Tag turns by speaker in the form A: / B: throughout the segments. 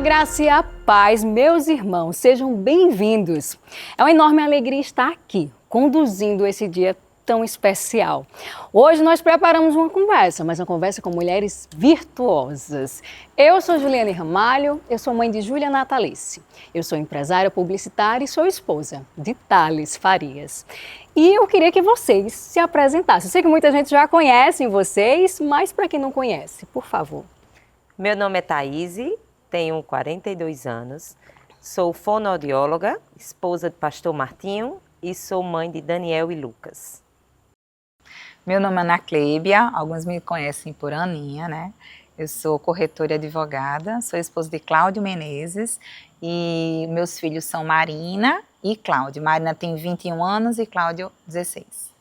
A: graça e a paz, meus irmãos, sejam bem-vindos. É uma enorme alegria estar aqui, conduzindo esse dia tão especial. Hoje nós preparamos uma conversa, mas uma conversa com mulheres virtuosas. Eu sou Juliane Ramalho, eu sou mãe de Júlia Natalice. Eu sou empresária publicitária e sou esposa de Thales Farias. E eu queria que vocês se apresentassem. Eu sei que muita gente já conhece vocês, mas para quem não conhece, por favor.
B: Meu nome é Thaíse, tenho 42 anos, sou fonoaudióloga, esposa de pastor Martinho e sou mãe de Daniel e Lucas.
C: Meu nome é Ana Clébia, alguns me conhecem por Aninha, né? Eu sou corretora e advogada, sou esposa de Cláudio Menezes e meus filhos são Marina e Cláudio. Marina tem 21 anos e Cláudio 16.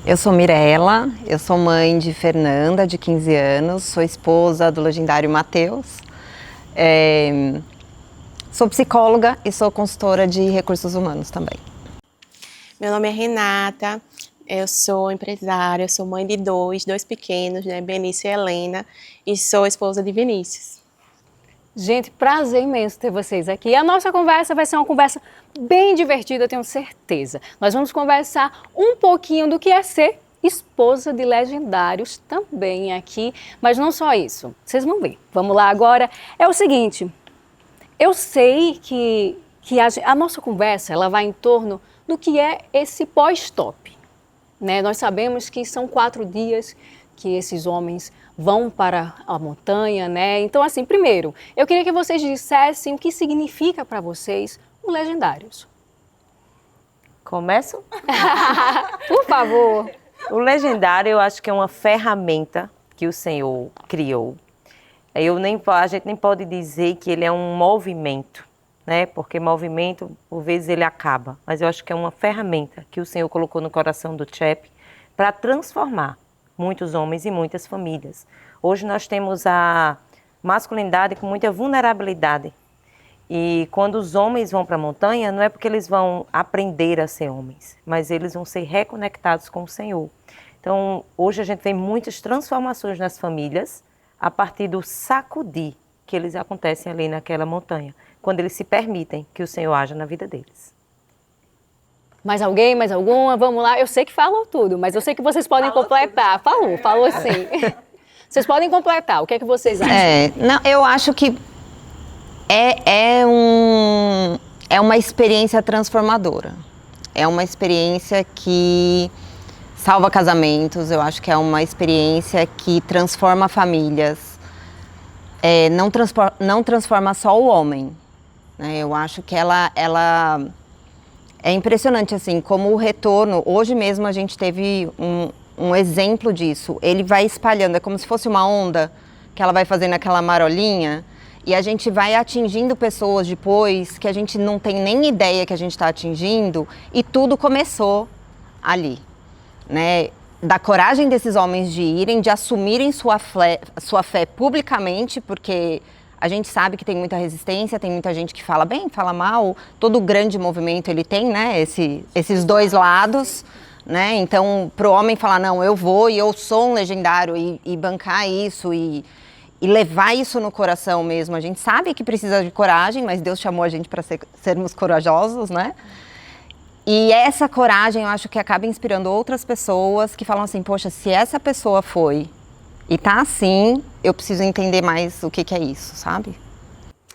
D: Eu sou Mirella, eu sou mãe de Fernanda, de 15 anos, sou esposa do legendário Matheus, sou psicóloga e sou consultora de recursos humanos também.
E: Meu nome é Renata, eu sou empresária, sou mãe de dois pequenos, né, Benício e Helena, e sou esposa de Vinícius.
A: Gente, prazer imenso ter vocês aqui. A nossa conversa vai ser uma conversa bem divertida, eu tenho certeza. Nós vamos conversar um pouquinho do que é ser esposa de legendários também aqui, mas não só isso. Vocês vão ver. Vamos lá agora. É o seguinte, eu sei que a nossa conversa ela vai em torno do que é esse pós-stop, né? Nós sabemos que são 4 dias que esses homens vão para a montanha, né? Então, assim, primeiro, eu queria que vocês dissessem o que significa para vocês o Legendários.
B: Começo?
A: Por favor.
B: O Legendário eu acho que é uma ferramenta que o Senhor criou. A gente nem pode dizer que ele é um movimento, né? Porque movimento, por vezes, ele acaba. Mas eu acho que é uma ferramenta que o Senhor colocou no coração do Chep para transformar muitos homens e muitas famílias. Hoje nós temos a masculinidade com muita vulnerabilidade. E quando os homens vão para a montanha, não é porque eles vão aprender a ser homens, mas eles vão ser reconectados com o Senhor. Então, hoje a gente vê muitas transformações nas famílias a partir do sacudir que eles acontecem ali naquela montanha, quando eles se permitem que o Senhor haja na vida deles.
A: Mais alguém? Mais alguma? Vamos lá. Eu sei que falou tudo, mas eu sei que vocês podem completar. Falou sim. Vocês podem completar. O que é que vocês acham?
D: Não, eu acho que é uma experiência transformadora. É uma experiência que salva casamentos. Eu acho que é uma experiência que transforma famílias. Não transforma só o homem, né? Eu acho que ela é impressionante, assim, como o retorno. Hoje mesmo a gente teve um exemplo disso. Ele vai espalhando, é como se fosse uma onda que ela vai fazendo aquela marolinha e a gente vai atingindo pessoas depois que a gente não tem nem ideia que a gente está atingindo e tudo começou ali, né? Da coragem desses homens de irem, de assumirem sua fé publicamente, porque a gente sabe que tem muita resistência, tem muita gente que fala bem, fala mal. Todo grande movimento ele tem, né, esses dois lados, né? Então, pro homem falar, não, eu vou e eu sou um legendário e bancar isso e levar isso no coração mesmo. A gente sabe que precisa de coragem, mas Deus chamou a gente para sermos corajosos, né? E essa coragem eu acho que acaba inspirando outras pessoas que falam assim, poxa, se essa pessoa foi e tá assim, eu preciso entender mais o que é isso, sabe?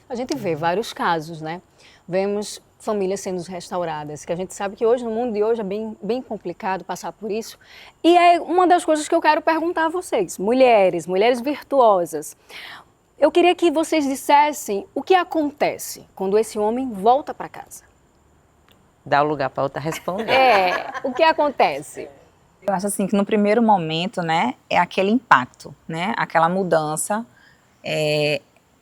A: A gente vê vários casos, né? Vemos famílias sendo restauradas, que a gente sabe que hoje, no mundo de hoje, é bem complicado passar por isso. E é uma das coisas que eu quero perguntar a vocês, mulheres virtuosas. Eu queria que vocês dissessem o que acontece quando esse homem volta para casa.
B: Dá o lugar para outra responder.
A: O que acontece?
C: Eu acho assim que no primeiro momento, né, é aquele impacto, né, aquela mudança,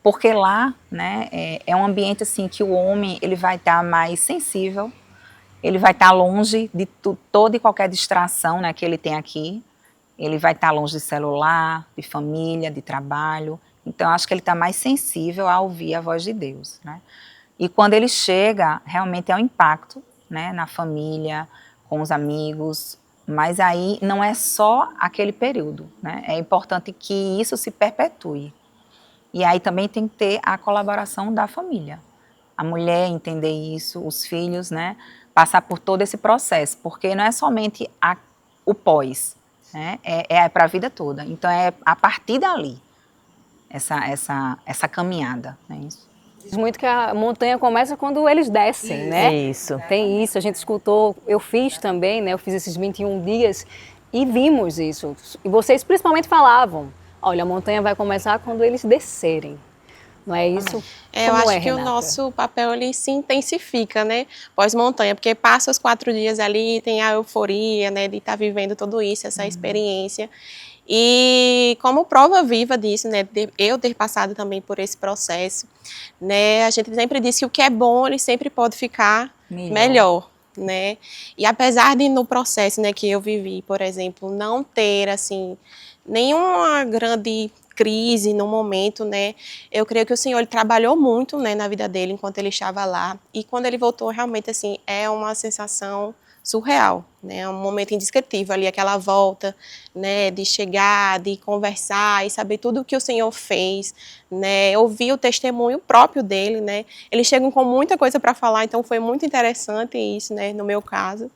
C: porque lá, né, é um ambiente assim que o homem ele vai estar mais sensível, ele vai estar longe de toda e qualquer distração, né, que ele tem aqui, ele vai estar longe de celular, de família, de trabalho, então acho que ele está mais sensível a ouvir a voz de Deus, né, e quando ele chega, realmente é um impacto, né, na família, com os amigos. Mas aí não é só aquele período, né? É importante que isso se perpetue. E aí também tem que ter a colaboração da família. A mulher entender isso, os filhos, né? Passar por todo esse processo, porque não é somente o pós, né? É para a vida toda. Então é a partir dali, essa caminhada, né? Isso.
A: Diz muito que a montanha começa quando eles descem, né?
B: Isso.
A: Tem isso, a gente escutou, eu fiz também, né? Eu fiz esses 21 dias e vimos isso. E vocês principalmente falavam, olha, a montanha vai começar quando eles descerem. Não é isso?
E: Eu
A: Como
E: acho que
A: Renata?
E: o nosso papel ele se intensifica, né? Pós-montanha, porque passa os 4 dias ali, tem a euforia, né? De estar vivendo tudo isso, essa experiência. E como prova viva disso, né? De eu ter passado também por esse processo, né? A gente sempre diz que o que é bom, ele sempre pode ficar melhor, né? E apesar de no processo, né, que eu vivi, por exemplo, não ter, assim, nenhuma grande crise no momento, né? Eu creio que o Senhor ele trabalhou muito, né, na vida dele enquanto ele estava lá. E quando ele voltou, realmente, assim, é uma sensação surreal, né? É um momento indescritível ali, aquela volta, né, de chegar, de conversar e saber tudo o que o Senhor fez, né? Ouvir o testemunho próprio dele, né? Eles chegam com muita coisa para falar, então foi muito interessante isso, né, no meu caso.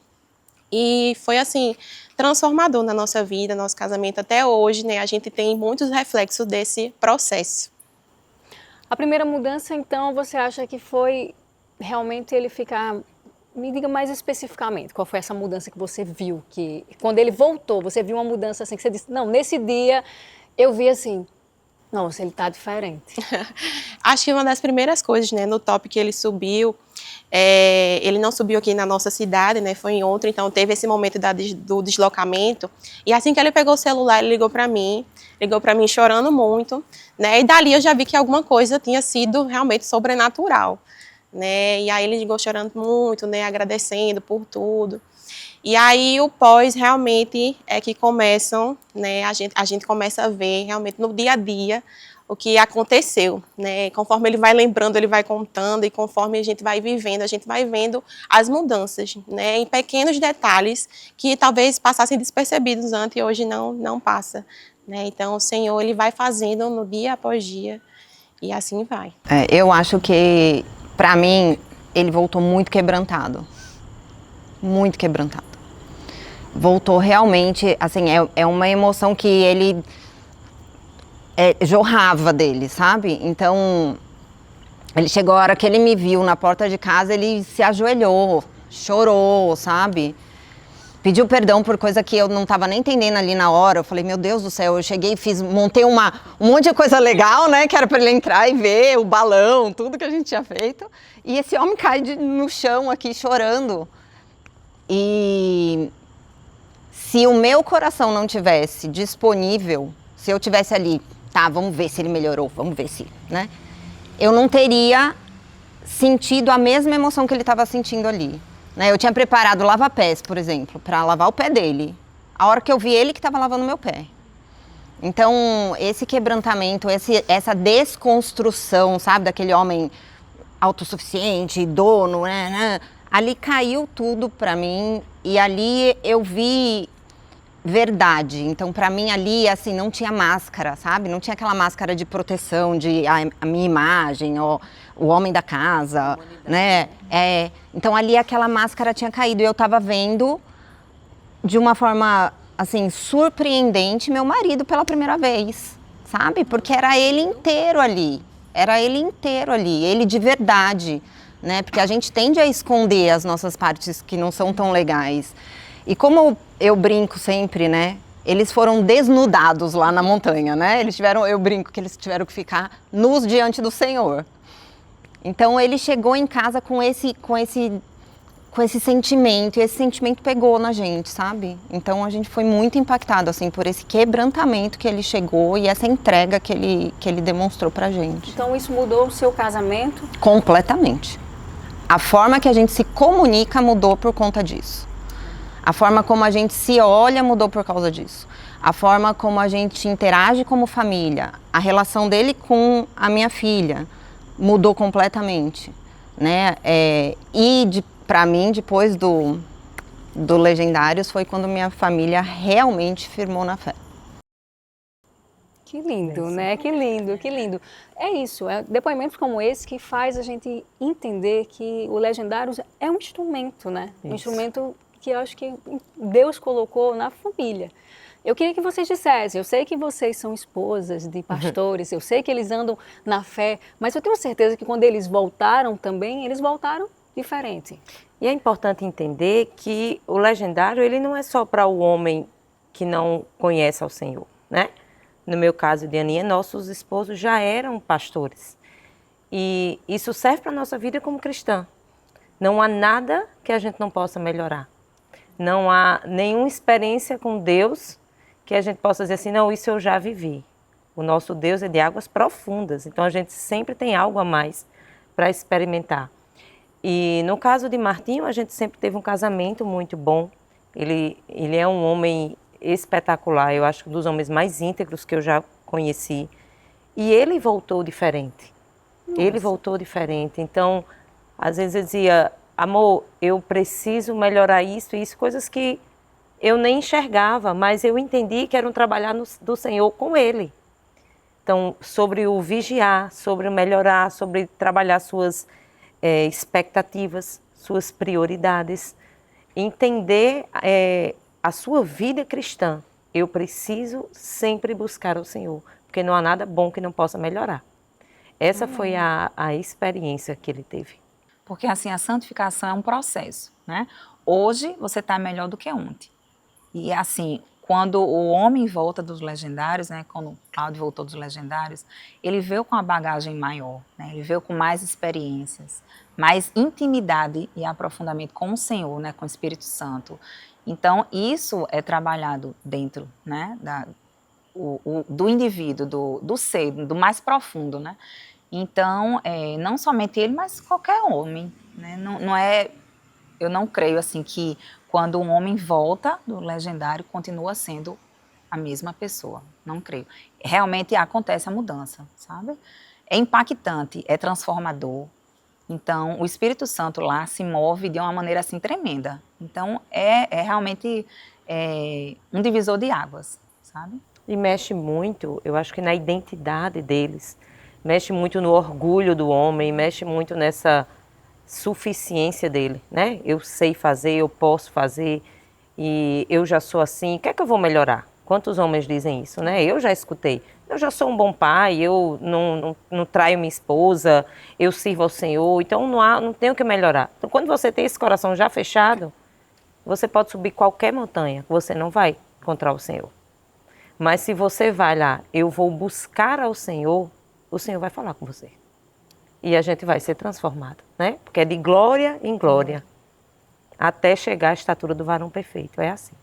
E: E foi assim transformador na nossa vida, nosso casamento até hoje, né? A gente tem muitos reflexos desse processo.
A: A primeira mudança, então, você acha que foi realmente ele ficar... Me diga mais especificamente, qual foi essa mudança que você viu? Que quando ele voltou, você viu uma mudança assim, que você disse, não, nesse dia eu vi assim, nossa, ele está diferente.
E: Acho que uma das primeiras coisas, né, no top que ele subiu, ele não subiu aqui na nossa cidade, né, foi em outra, então teve esse momento do deslocamento, e assim que ele pegou o celular, ele ligou para mim chorando muito, né, e dali eu já vi que alguma coisa tinha sido realmente sobrenatural, né, e aí ele ligou chorando muito, né, agradecendo por tudo. E aí o pós realmente é que começam, né, a gente começa a ver realmente no dia a dia o que aconteceu, né? Conforme ele vai lembrando, ele vai contando e conforme a gente vai vivendo, a gente vai vendo as mudanças, né? Em pequenos detalhes que talvez passassem despercebidos antes e hoje não passa, né? Então o Senhor ele vai fazendo no dia após dia e assim vai.
D: Eu acho que, para mim, ele voltou muito quebrantado. Muito quebrantado. Voltou realmente, assim, é uma emoção que ele jorrava dele, sabe? Então, ele chegou a hora que ele me viu na porta de casa, ele se ajoelhou, chorou, sabe? Pediu perdão por coisa que eu não estava nem entendendo ali na hora. Eu falei, meu Deus do céu, eu cheguei e montei um monte de coisa legal, né? Que era para ele entrar e ver o balão, tudo que a gente tinha feito. E esse homem cai no chão aqui chorando. E se o meu coração não tivesse disponível, se eu tivesse ali, tá, vamos ver se ele melhorou, vamos ver se, né? Eu não teria sentido a mesma emoção que ele estava sentindo ali, né? Eu tinha preparado lava-pés, por exemplo, para lavar o pé dele. A hora que eu vi ele que estava lavando meu pé. Então, esse quebrantamento, essa desconstrução, sabe, daquele homem autossuficiente, dono, né? Ali caiu tudo para mim e ali eu vi verdade. Então, para mim ali, assim, não tinha máscara, sabe? Não tinha aquela máscara de proteção, de a minha imagem, ó, o homem da casa, né? Então, ali aquela máscara tinha caído e eu tava vendo de uma forma, assim, surpreendente meu marido pela primeira vez, sabe? Porque era ele inteiro ali. Era ele inteiro ali, ele de verdade, né? Porque a gente tende a esconder as nossas partes que não são tão legais. E como eu brinco sempre, né? Eles foram desnudados lá na montanha, né? Eu brinco que eles tiveram que ficar nus diante do Senhor. Então ele chegou em casa com esse sentimento, e esse sentimento pegou na gente, sabe? Então a gente foi muito impactado, assim, por esse quebrantamento que ele chegou e essa entrega que ele demonstrou pra gente.
A: Então isso mudou o seu casamento?
D: Completamente. A forma que a gente se comunica mudou por conta disso. A forma como a gente se olha mudou por causa disso. A forma como a gente interage como família, a relação dele com a minha filha mudou completamente, né? Para mim, depois do Legendários, foi quando minha família realmente firmou na fé.
A: Que lindo, né? Que lindo, que lindo. É isso, é depoimentos como esse que faz a gente entender que o Legendários é um instrumento, né? Um instrumento que eu acho que Deus colocou na família. Eu queria que vocês dissessem, eu sei que vocês são esposas de pastores, eu sei que eles andam na fé, mas eu tenho certeza que quando eles voltaram também, eles voltaram diferente.
B: E é importante entender que o legendário, ele não é só para o homem que não conhece ao Senhor, né? No meu caso de Aninha, nossos esposos já eram pastores. E isso serve para a nossa vida como cristã. Não há nada que a gente não possa melhorar. Não há nenhuma experiência com Deus que a gente possa dizer assim, não, isso eu já vivi. O nosso Deus é de águas profundas, então a gente sempre tem algo a mais para experimentar. E no caso de Martinho, a gente sempre teve um casamento muito bom. Ele é um homem espetacular, eu acho que dos homens mais íntegros que eu já conheci. E ele voltou diferente. Nossa. Ele voltou diferente. Então, às vezes eu dizia, amor, eu preciso melhorar isso e isso, coisas que eu nem enxergava, mas eu entendi que era um trabalhar do Senhor com ele. Então, sobre o vigiar, sobre o melhorar, sobre trabalhar suas expectativas, suas prioridades, entender a sua vida cristã. Eu preciso sempre buscar o Senhor, porque não há nada bom que não possa melhorar. Essa foi a experiência que ele teve.
C: Porque assim, a santificação é um processo, né? Hoje você está melhor do que ontem. E assim, quando o homem volta dos Legendários, né? Quando o Cláudio voltou dos Legendários, ele veio com uma bagagem maior, né? Ele veio com mais experiências, mais intimidade e aprofundamento com o Senhor, né? Com o Espírito Santo. Então, isso é trabalhado dentro, né? Do indivíduo, do ser, do mais profundo, né? Então, não somente ele, mas qualquer homem, né? Eu não creio assim que quando um homem volta do Legendário, continua sendo a mesma pessoa. Não creio. Realmente acontece a mudança, sabe? É impactante, é transformador. Então, o Espírito Santo lá se move de uma maneira assim tremenda. Então, é realmente um divisor de águas, sabe?
B: E mexe muito, eu acho que na identidade deles. Mexe muito no orgulho do homem, mexe muito nessa suficiência dele, né? Eu sei fazer, eu posso fazer e eu já sou assim, o que é que eu vou melhorar? Quantos homens dizem isso, né? Eu já escutei, eu já sou um bom pai, eu não traio minha esposa, eu sirvo ao Senhor, então não tenho que melhorar. Então, quando você tem esse coração já fechado, você pode subir qualquer montanha, você não vai encontrar o Senhor. Mas se você vai lá, eu vou buscar ao Senhor, o Senhor vai falar com você. E a gente vai ser transformado, né? Porque é de glória em glória, até chegar à estatura do varão perfeito. É assim.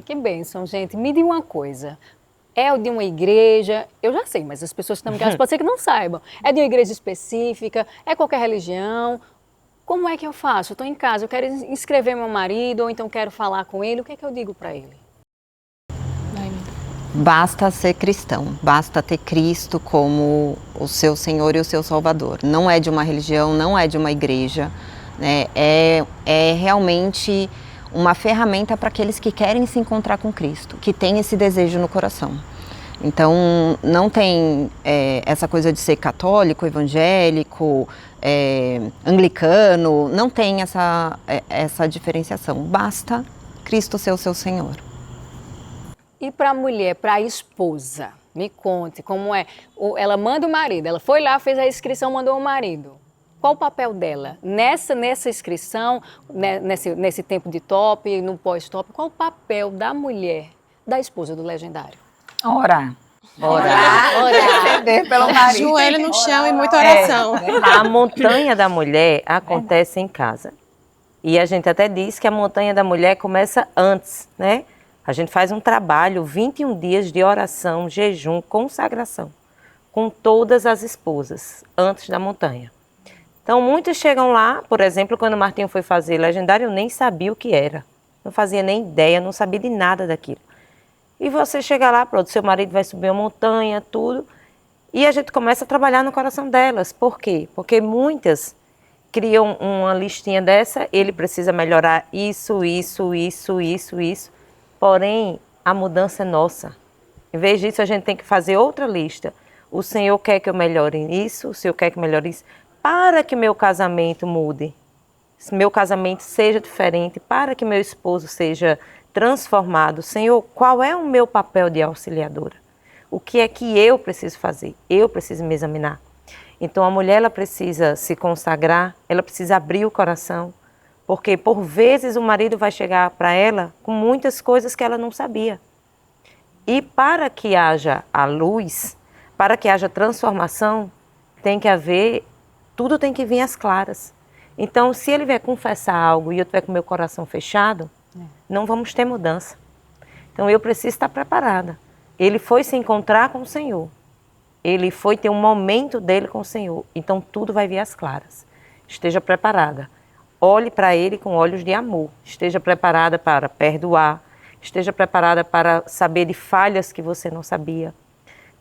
A: Que bênção, gente. Me diga uma coisa. É de uma igreja, eu já sei, mas as pessoas que estão em casa pode ser que não saibam. É de uma igreja específica? É qualquer religião? Como é que eu faço? Eu estou em casa, eu quero inscrever meu marido, ou então quero falar com ele. O que é que eu digo para ele?
D: Basta ser cristão, basta ter Cristo como o seu Senhor e o seu Salvador. Não é de uma religião, não é de uma igreja, né? É realmente uma ferramenta para aqueles que querem se encontrar com Cristo, que têm esse desejo no coração. Então, não tem essa coisa de ser católico, evangélico, anglicano, não tem essa diferenciação. Basta Cristo ser o seu Senhor.
A: E para a mulher, para a esposa, me conte como é. Ela manda o marido, ela foi lá, fez a inscrição, mandou o marido. Qual o papel dela? Nessa inscrição, nesse tempo de top, no pós-top, qual o papel da mulher, da esposa do Legendário?
C: Orar.
E: Interceder pelo marido. Joelho no chão e muita oração.
B: A montanha da mulher acontece em casa. E a gente até diz que a montanha da mulher começa antes, né? A gente faz um trabalho, 21 dias de oração, jejum, consagração, com todas as esposas, antes da montanha. Então, muitos chegam lá, por exemplo, quando o Martinho foi fazer Legendário, eu nem sabia o que era. Não fazia nem ideia, não sabia de nada daquilo. E você chega lá, pronto, seu marido vai subir uma montanha, tudo, e a gente começa a trabalhar no coração delas. Por quê? Porque muitas criam uma listinha dessa, ele precisa melhorar isso. Porém, a mudança é nossa. Em vez disso, a gente tem que fazer outra lista. O Senhor quer que eu melhore isso, o Senhor quer que eu melhore isso, para que meu casamento mude, meu casamento seja diferente, para que meu esposo seja transformado. Senhor, qual é o meu papel de auxiliadora? O que é que eu preciso fazer? Eu preciso me examinar. Então a mulher ela precisa se consagrar, ela precisa abrir o coração, porque por vezes o marido vai chegar para ela com muitas coisas que ela não sabia. E para que haja a luz, para que haja transformação, tem que haver, tudo tem que vir às claras. Então, se ele vier confessar algo e eu tiver com o meu coração fechado, não vamos ter mudança. Então, eu preciso estar preparada. Ele foi se encontrar com o Senhor. Ele foi ter um momento dele com o Senhor. Então, tudo vai vir às claras. Esteja preparada. Olhe para ele com olhos de amor. Esteja preparada para perdoar. Esteja preparada para saber de falhas que você não sabia,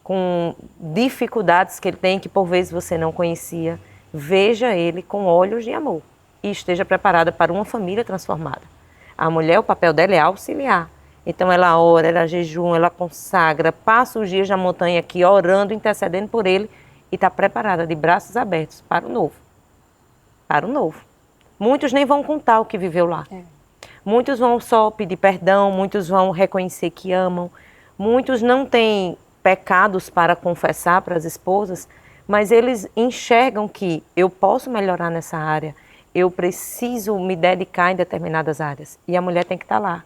B: com dificuldades que ele tem que por vezes você não conhecia. Veja ele com olhos de amor e esteja preparada para uma família transformada. A mulher, o papel dela é auxiliar. Então ela ora, ela jejum, ela consagra, passa os dias na montanha aqui orando, intercedendo por ele e está preparada de braços abertos para o novo. Para o novo. Muitos nem vão contar o que viveu lá. Muitos vão só pedir perdão, muitos vão reconhecer que amam, muitos não têm pecados para confessar para as esposas, mas eles enxergam que eu posso melhorar nessa área, eu preciso me dedicar em determinadas áreas. E a mulher tem que estar lá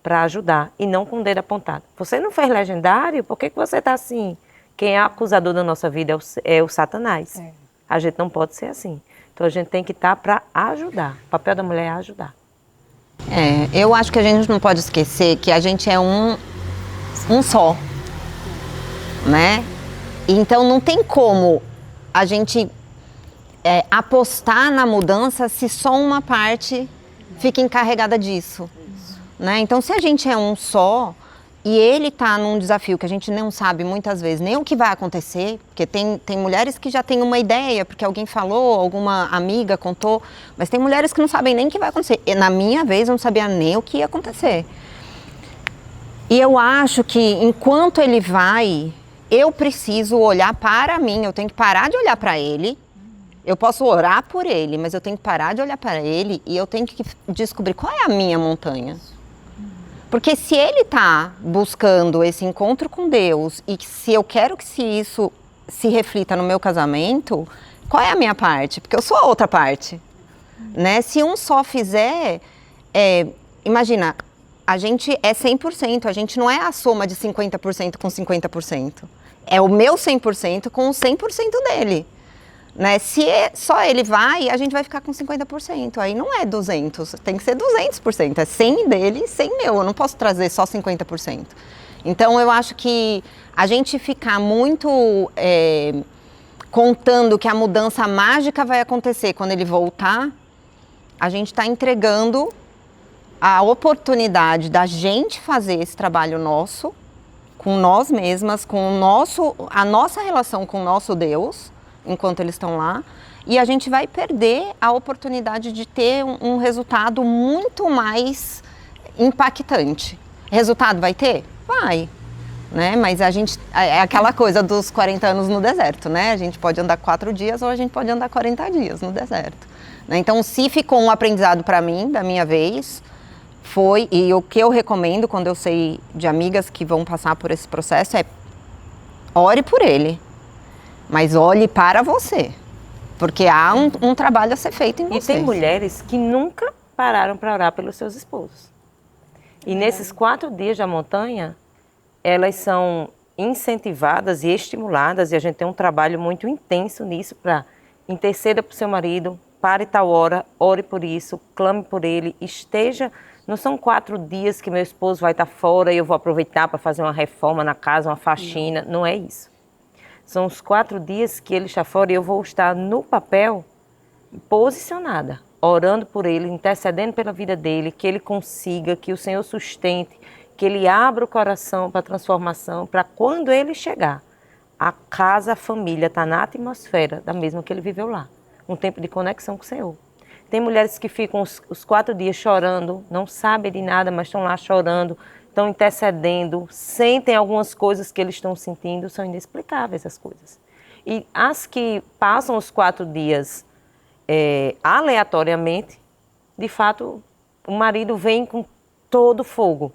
B: para ajudar e não com o dedo apontado. Você não fez legendário? Por que você está assim? Quem é acusador da nossa vida é o Satanás. A gente não pode ser assim. Então a gente tem que estar para ajudar. O papel da mulher é ajudar.
D: Eu acho que a gente não pode esquecer que a gente é um só, né? Então não tem como a gente apostar na mudança se só uma parte fica encarregada disso, né? Então se a gente é um só e ele está num desafio que a gente não sabe muitas vezes nem o que vai acontecer, porque tem mulheres que já têm uma ideia, porque alguém falou, alguma amiga contou, mas tem mulheres que não sabem nem o que vai acontecer. E na minha vez eu não sabia nem o que ia acontecer. E eu acho que enquanto ele vai, eu preciso olhar para mim, eu tenho que parar de olhar para ele. Eu posso orar por ele, mas eu tenho que parar de olhar para ele e eu tenho que descobrir qual é a minha montanha. Porque se ele está buscando esse encontro com Deus e se eu quero que isso se reflita no meu casamento, qual é a minha parte? Porque eu sou a outra parte, né? Se um só fizer, imagina, a gente é 100%, a gente não é a soma de 50% com 50%. É o meu 100% com o 100% dele. Né? Se só ele vai, a gente vai ficar com 50%. Aí não é 200, tem que ser 200%. É 100 dele e 100 meu. Eu não posso trazer só 50%. Então eu acho que a gente ficar muito contando que a mudança mágica vai acontecer quando ele voltar, a gente está entregando a oportunidade da gente fazer esse trabalho nosso, com nós mesmas, com a nossa relação com o nosso Deus, enquanto eles estão lá, e a gente vai perder a oportunidade de ter um resultado muito mais impactante. Resultado vai ter? Vai, né? Mas a gente, é aquela coisa dos 40 anos no deserto, né? A gente pode andar 4 dias ou a gente pode andar 40 dias no deserto, né? Então, se ficou um aprendizado para mim, da minha vez, foi, e o que eu recomendo quando eu sei de amigas que vão passar por esse processo é ore por ele. Mas olhe para você, porque há um trabalho a ser feito em você.
B: E tem mulheres que nunca pararam para orar pelos seus esposos. E nesses 4 dias da montanha, elas são incentivadas e estimuladas, e a gente tem um trabalho muito intenso nisso para interceda por seu marido, pare tal hora, ore por isso, clame por ele, esteja... Não são 4 dias que meu esposo vai estar fora e eu vou aproveitar para fazer uma reforma na casa, uma faxina, não é isso. São os 4 dias que ele está fora e eu vou estar no papel, posicionada, orando por ele, intercedendo pela vida dele, que ele consiga, que o Senhor sustente, que ele abra o coração para a transformação, para quando ele chegar, a casa, a família está na atmosfera da mesma que ele viveu lá. Um tempo de conexão com o Senhor. Tem mulheres que ficam os 4 dias chorando, não sabem de nada, mas estão lá chorando, estão intercedendo, sentem algumas coisas que eles estão sentindo, são inexplicáveis as coisas. E as que passam os 4 dias aleatoriamente, de fato, o marido vem com todo fogo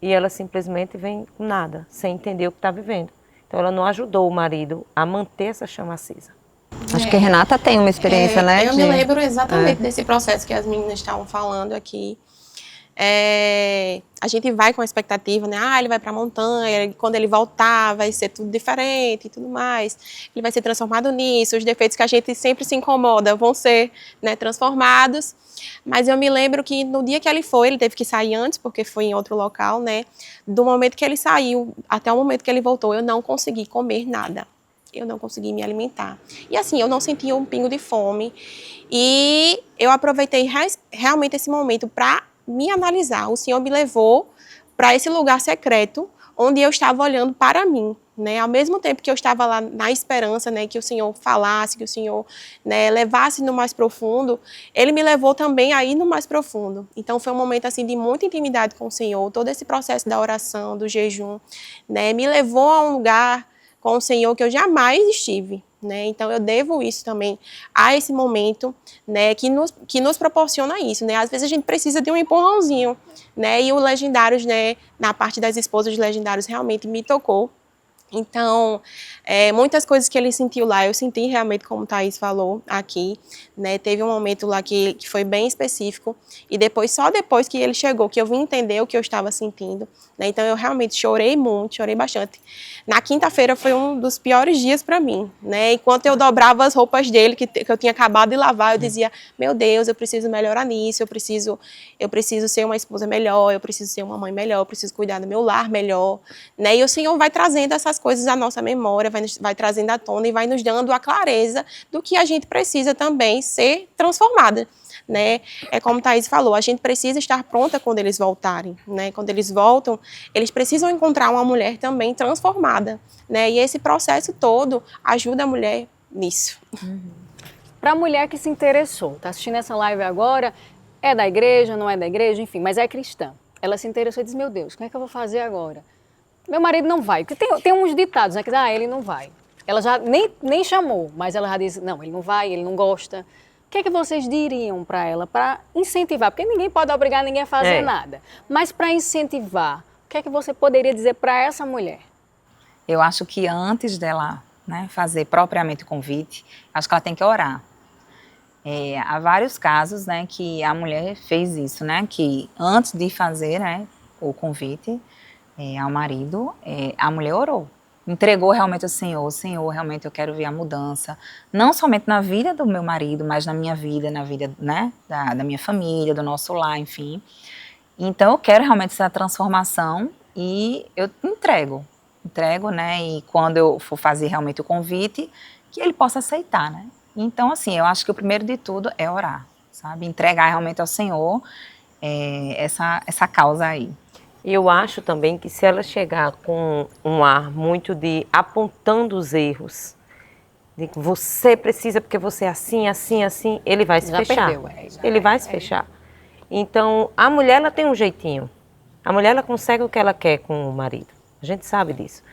B: e ela simplesmente vem com nada, sem entender o que está vivendo. Então ela não ajudou o marido a manter essa chama acesa.
D: Acho que a Renata tem uma experiência, né?
E: Eu me lembro exatamente desse processo que as meninas estavam falando aqui. A gente vai com a expectativa, né? Ele vai para a montanha, quando ele voltar vai ser tudo diferente e tudo mais. Ele vai ser transformado nisso, os defeitos que a gente sempre se incomoda vão ser, né, transformados. Mas eu me lembro que no dia que ele teve que sair antes, porque foi em outro local, né? Do momento que ele saiu até o momento que ele voltou, eu não consegui comer nada. Eu não consegui me alimentar. E assim, eu não sentia um pingo de fome. E eu aproveitei realmente esse momento para me analisar. O Senhor me levou para esse lugar secreto, onde eu estava olhando para mim, né? Ao mesmo tempo que eu estava lá na esperança, né, que o Senhor falasse, que o Senhor, né, levasse no mais profundo, Ele me levou também a ir no mais profundo. Então foi um momento assim de muita intimidade com o Senhor. Todo esse processo da oração, do jejum, né, me levou a um lugar com o Senhor que eu jamais estive, né? Então eu devo isso também a esse momento, né, que nos proporciona isso, né? Às vezes a gente precisa de um empurrãozinho, né? E o Legendários, né, na parte das esposas de Legendários realmente me tocou. Então, muitas coisas que ele sentiu lá, eu senti realmente, como Thaís falou aqui, né? Teve um momento lá que foi bem específico, e só depois que ele chegou, que eu vim entender o que eu estava sentindo, né? Então, eu realmente chorei muito, chorei bastante. Na quinta-feira foi um dos piores dias para mim, né? Enquanto eu dobrava as roupas dele, que eu tinha acabado de lavar, eu dizia, meu Deus, eu preciso melhorar nisso, eu preciso ser uma esposa melhor, eu preciso ser uma mãe melhor, eu preciso cuidar do meu lar melhor, né? E o Senhor vai trazendo essas coisas à nossa memória, vai trazendo à tona e vai nos dando a clareza do que a gente precisa também ser transformada, né? É como Thaís falou, a gente precisa estar pronta quando eles voltarem, né? Quando eles voltam, eles precisam encontrar uma mulher também transformada, né? E esse processo todo ajuda a mulher nisso.
A: Para a mulher que se interessou, está assistindo essa live agora, é da igreja, não é da igreja, enfim, mas é cristã. Ela se interessou e diz, meu Deus, como é que eu vou fazer agora? Meu marido não vai, porque tem uns ditados, né, que ele não vai. Ela já nem chamou, mas ela já disse, não, ele não vai, ele não gosta. O que é que vocês diriam para ela, para incentivar? Porque ninguém pode obrigar ninguém a fazer nada. Mas para incentivar, o que é que você poderia dizer para essa mulher?
C: Eu acho que antes dela, né, fazer propriamente o convite, acho que ela tem que orar. Há vários casos, né, que a mulher fez isso, né, que antes de fazer, né, o convite ao marido, a mulher orou. Entregou realmente ao Senhor, Senhor, realmente eu quero ver a mudança, não somente na vida do meu marido, mas na minha vida, na vida, né, da minha família, do nosso lar, enfim. Então eu quero realmente essa transformação e eu entrego, né, e quando eu for fazer realmente o convite, que ele possa aceitar, né. Então assim, eu acho que o primeiro de tudo é orar, sabe, entregar realmente ao Senhor essa causa aí.
B: E eu acho também que se ela chegar com um ar muito de apontando os erros, de que você precisa porque você é assim, assim, assim, ele vai se fechar. Ele vai se fechar. Então, a mulher, ela tem um jeitinho. A mulher, ela consegue o que ela quer com o marido. A gente sabe disso.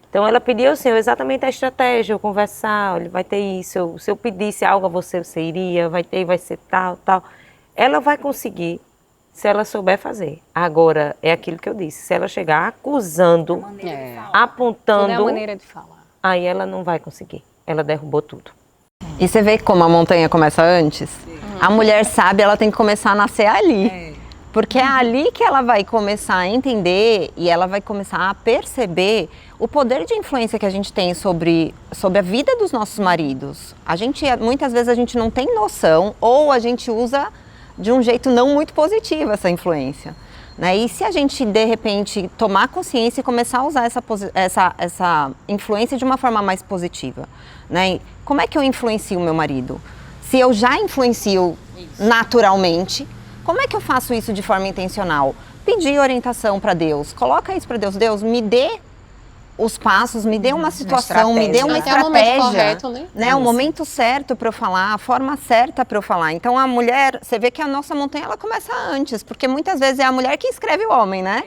B: Então, ela pediu ao Senhor exatamente a estratégia, eu conversar, olha, vai ter isso, se eu pedisse algo a você, você iria, vai ser tal, tal. Ela vai conseguir, se ela souber fazer. Agora, é aquilo que eu disse, se ela chegar acusando, apontando,
A: Não é a maneira de falar.
B: Aí ela não vai conseguir. Ela derrubou tudo.
D: E você vê como a montanha começa antes? A mulher sabe, ela tem que começar a nascer ali. Porque é ali que ela vai começar a entender e ela vai começar a perceber o poder de influência que a gente tem sobre a vida dos nossos maridos. Muitas vezes a gente não tem noção ou a gente usa de um jeito não muito positivo essa influência, né? E se a gente, de repente, tomar consciência e começar a usar essa influência de uma forma mais positiva, né? Como é que eu influencio o meu marido? Se eu já influencio naturalmente, como é que eu faço isso de forma intencional? Pedir orientação para Deus, coloca isso para Deus. Deus, me dê os passos, me dê uma situação, me dê uma estratégia,
E: o momento correto, né?
D: O momento certo para eu falar, a forma certa para eu falar. Então a mulher, você vê que a nossa montanha ela começa antes, porque muitas vezes é a mulher que escreve o homem, né?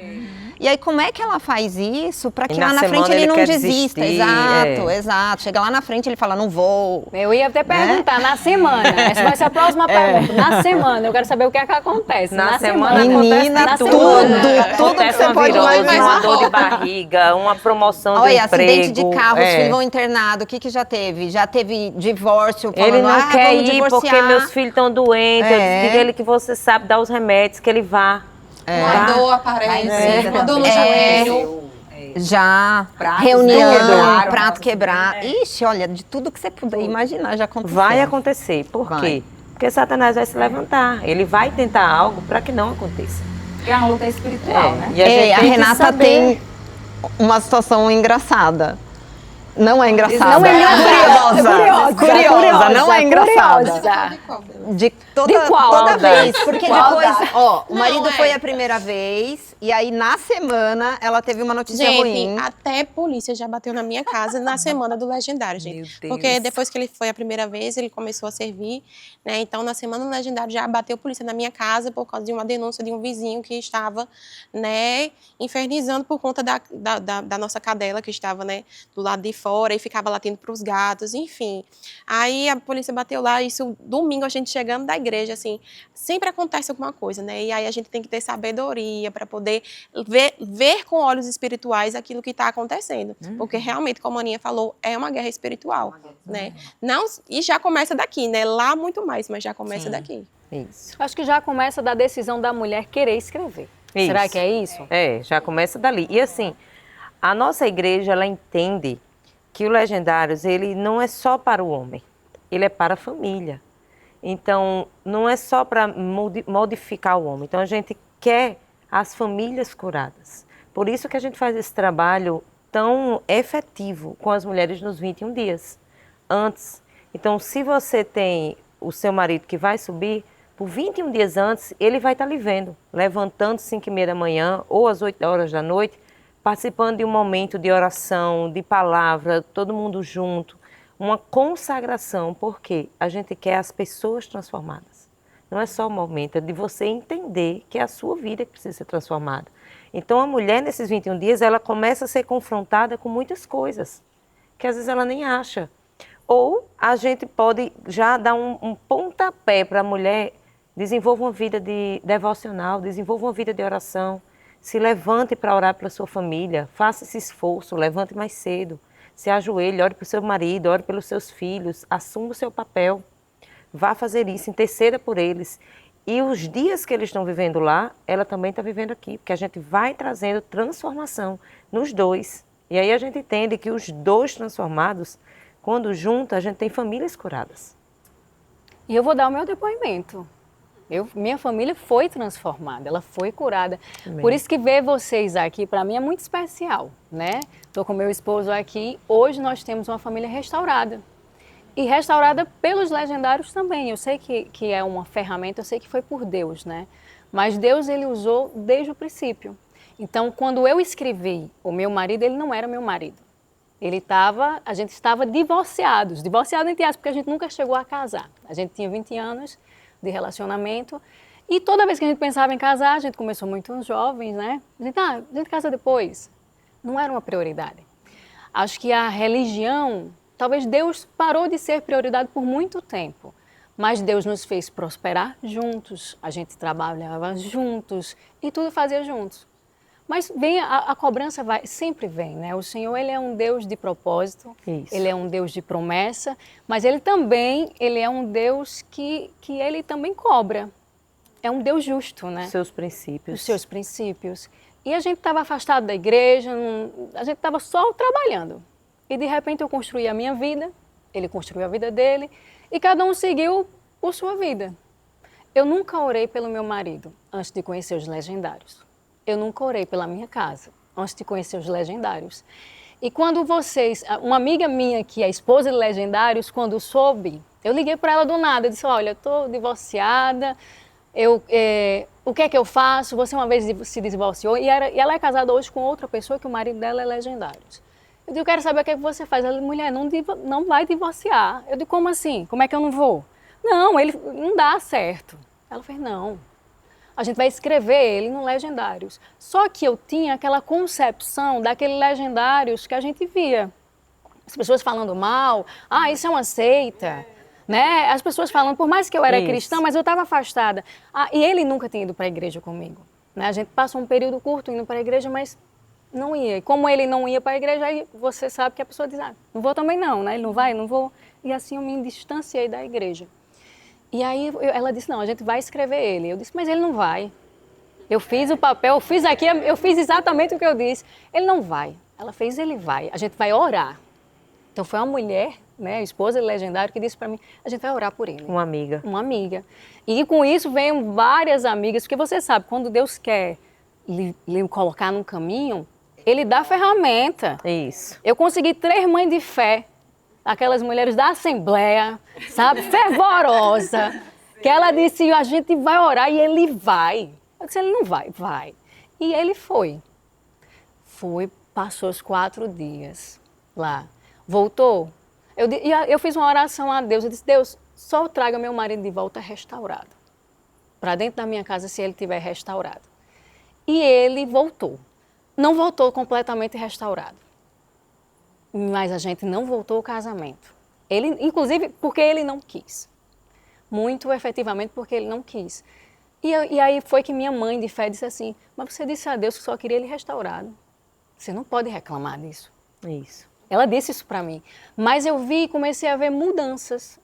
D: E aí, como é que ela faz isso para que
B: E
D: lá
B: na
D: na frente
B: semana
D: ele
B: ele
D: não
B: quer
D: desista?
B: desistir,
D: Exato. Chega lá na frente ele fala, não vou.
A: Eu ia até perguntar, na semana, essa vai ser a próxima pergunta, na semana, eu quero saber o que é que acontece.
B: Na semana
D: Menina,
A: acontece
D: tudo,
A: semana.
D: tudo que
B: Acontece
D: você
B: uma
D: pode
B: virose,
D: imaginar.
B: uma dor de barriga, uma promoção do
D: Olha,
B: emprego.
D: acidente de carro, os filhos vão internado, o que já teve? Já teve divórcio, falando,
B: Ele não quer
D: vamos
B: ir
D: divorciar.
B: porque meus filhos estão doentes.
D: É.
B: Diga ele que você sabe dar os remédios, que ele vá.
F: Uma dor aparece, uma dor no joelho.
D: Já,
C: Pratos
D: reunião,
C: quebraram,
D: prato quebrar. Ixi, olha, de tudo que você puder imaginar já aconteceu.
B: Vai acontecer. Por
D: Vai.
B: quê? Porque Satanás vai se levantar. Ele vai tentar algo para que não aconteça.
C: É uma luta espiritual, né?
B: E a gente
D: A
B: tem que
D: Renata
B: saber.
D: tem uma situação engraçada. Não é engraçada.
A: Não é engraçada.
D: Curiosa, não é engraçada.
A: Curiosa.
D: De toda,
A: De qual?
D: toda
B: Qual
D: vez. Porque
A: Qual?
D: depois, ó, o
E: Não,
D: marido
E: é.
D: foi a primeira vez, e aí na semana ela teve uma notícia
E: Gente,
D: ruim.
E: até polícia já bateu na minha casa na semana do Legendário, gente.
B: Meu Deus.
E: Porque depois que ele foi a primeira vez, ele começou a servir, né? Então, na semana do Legendário já bateu polícia na minha casa por causa de uma denúncia de um vizinho que estava, né, infernizando por conta da nossa cadela, que estava, né, do lado de fora e ficava latindo para os gatos, enfim. Aí a polícia bateu lá, isso domingo a gente chegando da igreja, assim, sempre acontece alguma coisa, né? E aí a gente tem que ter sabedoria para poder ver com olhos espirituais aquilo que está acontecendo. Porque realmente, como a Aninha falou, é uma guerra espiritual, né? Não, e já começa daqui, né? Lá muito mais, mas já começa daqui.
B: Isso.
A: Acho que já começa da decisão da mulher querer escrever.
B: Isso.
A: Será que é isso?
B: É, já começa dali. E assim, a nossa igreja, ela entende que o Legendários, ele não é só para o homem, ele é para a família. Então, não é só para modificar o homem. Então, a gente quer as famílias curadas. Por isso que a gente faz esse trabalho tão efetivo com as mulheres nos 21 dias antes. Então, se você tem o seu marido que vai subir, por 21 dias antes, ele vai estar lhe vendo, levantando 5h30 da manhã ou às 8 horas da noite, participando de um momento de oração, de palavra, todo mundo junto, uma consagração, porque a gente quer as pessoas transformadas. Não é só o momento, é de você entender que é a sua vida que precisa ser transformada. Então a mulher nesses 21 dias, ela começa a ser confrontada com muitas coisas, que às vezes ela nem acha. Ou a gente pode já dar um pontapé para a mulher, desenvolva uma vida devocional, desenvolva uma vida de oração, se levante para orar pela sua família, faça esse esforço, levante mais cedo, se ajoelhe, ore para o seu marido, ore pelos seus filhos, assuma o seu papel, vá fazer isso, interceda por eles. E os dias que eles estão vivendo lá, ela também está vivendo aqui, porque a gente vai trazendo transformação nos dois. E aí a gente entende que os dois transformados, quando juntos, a gente tem famílias curadas.
A: E eu vou dar o meu depoimento. Minha família foi transformada, ela foi curada.
B: Amém.
A: Por isso que ver vocês aqui, para mim, é muito especial, né? Estou com meu esposo aqui. Hoje nós temos uma família restaurada. E restaurada pelos Legendários também. Eu sei que é uma ferramenta, eu sei que foi por Deus, né? Mas Deus, ele usou desde o princípio. Então, quando eu escrevi, o meu marido, ele não era meu marido. A gente estava divorciados entre aspas, porque a gente nunca chegou a casar. A gente tinha 20 anos de relacionamento e toda vez que a gente pensava em casar, a gente começou muito jovens, né? A gente casa depois. Não era uma prioridade. Acho que a religião, talvez Deus parou de ser prioridade por muito tempo, mas Deus nos fez prosperar juntos, a gente trabalhava juntos e tudo fazia juntos. Mas a cobrança sempre vem, né? O Senhor, ele é um Deus de propósito,
B: Isso.
A: ele é um Deus de promessa, mas ele é um Deus que ele também cobra. É um Deus justo, né?
B: Seus princípios.
A: Os seus princípios. E a gente estava afastado da igreja, a gente estava só trabalhando. E de repente eu construí a minha vida, ele construiu a vida dele, e cada um seguiu por sua vida. Eu nunca orei pelo meu marido antes de conhecer os Legendários. Eu nunca orei pela minha casa antes de conhecer os Legendários. E quando uma amiga minha que é esposa de Legendários, quando soube, eu liguei para ela do nada, eu disse, olha, eu estou divorciada, o que é que eu faço? Você uma vez se divorciou e ela é casada hoje com outra pessoa que o marido dela é Legendários. Eu digo, eu quero saber o que é que você faz. Ela disse, mulher, não vai divorciar. Eu digo, como assim? Como é que eu não vou? Não, ele não dá certo. Ela fez, não. a gente vai escrever ele no Legendários. Só que eu tinha aquela concepção daquele Legendários que a gente via. As pessoas falando mal, isso é uma seita, né? As pessoas falando, por mais que eu era cristã, mas eu estava afastada. E ele nunca tinha ido para a igreja comigo, né? A gente passou um período curto indo para a igreja, mas não ia. E como ele não ia para a igreja, aí você sabe que a pessoa diz, não vou também não, né? Ele não vai, não vou. E assim eu me distanciei da igreja. E aí ela disse, não, a gente vai escrever ele. Eu disse, mas ele não vai. Eu fiz o papel, eu fiz exatamente o que eu disse. Ele não vai. Ela fez, ele vai. A gente vai orar. Então foi uma mulher, né, a esposa do Legendário, que disse para mim, a gente vai orar por ele.
B: Uma amiga.
A: Uma amiga. E com isso veio várias amigas, porque você sabe, quando Deus quer lhe colocar num caminho, ele dá ferramenta.
B: Isso.
A: Eu consegui 3 mães de fé, aquelas mulheres da Assembleia, sabe, fervorosa, que ela disse, a gente vai orar e ele vai. Eu disse, ele não vai, vai. E ele foi. Passou os 4 dias lá. Voltou. Eu fiz uma oração a Deus. Eu disse, Deus, só traga meu marido de volta restaurado. Para dentro da minha casa, se ele estiver restaurado. E ele voltou. Não voltou completamente restaurado. Mas a gente não voltou ao casamento. Ele, inclusive, porque ele não quis. Muito efetivamente porque ele não quis. E aí foi que minha mãe de fé disse assim, mas você disse a Deus que só queria ele restaurado. Você não pode reclamar disso.
B: Isso.
A: Ela disse isso para mim. Mas eu vi e comecei a ver mudanças.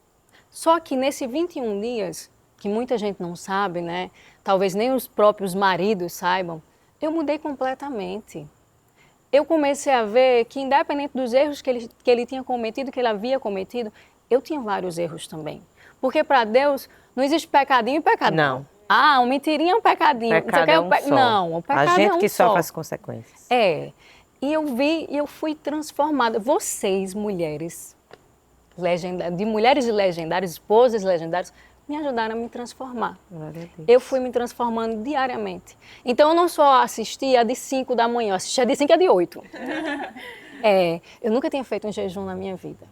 A: Só que nesses 21 dias, que muita gente não sabe, né? Talvez nem os próprios maridos saibam, eu mudei completamente. Eu comecei a ver que, independente dos erros que ele tinha cometido, que ele havia cometido, eu tinha vários erros também. Porque para Deus não existe pecadinho e pecadão.
B: Não.
A: Um mentirinho é um pecadinho.
B: Pecado é um só.
A: Não, o pecado
B: a gente
A: é um
B: que
A: só.
B: sofre as consequências.
A: É. E eu vi e eu fui transformada. Vocês, mulheres, de mulheres legendárias, esposas legendárias, me ajudaram a me transformar. Eu fui me transformando diariamente. Então eu não só assistia a de 5 da manhã, eu assistia a de 5 e a de 8. Eu nunca tinha feito um jejum na minha vida.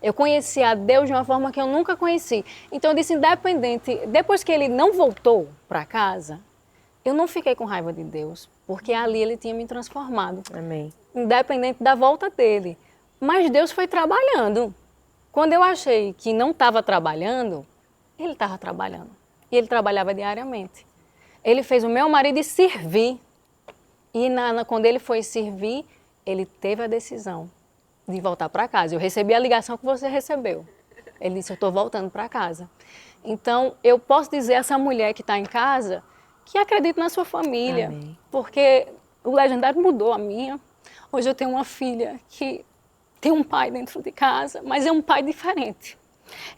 A: Eu conheci a Deus de uma forma que eu nunca conheci. Então eu disse, independente, depois que ele não voltou para casa, eu não fiquei com raiva de Deus, porque ali ele tinha me transformado.
B: Amém.
A: Independente da volta dele. Mas Deus foi trabalhando. Quando eu achei que não estava trabalhando, ele estava trabalhando. E ele trabalhava diariamente. Ele fez o meu marido servir. E quando ele foi servir, ele teve a decisão de voltar para casa. Eu recebi a ligação que você recebeu. Ele disse, eu estou voltando para casa. Então, eu posso dizer a essa mulher que está em casa que acredita na sua família.
B: Amém.
A: Porque o Legendário mudou a minha. Hoje eu tenho uma filha que tem um pai dentro de casa, mas é um pai diferente.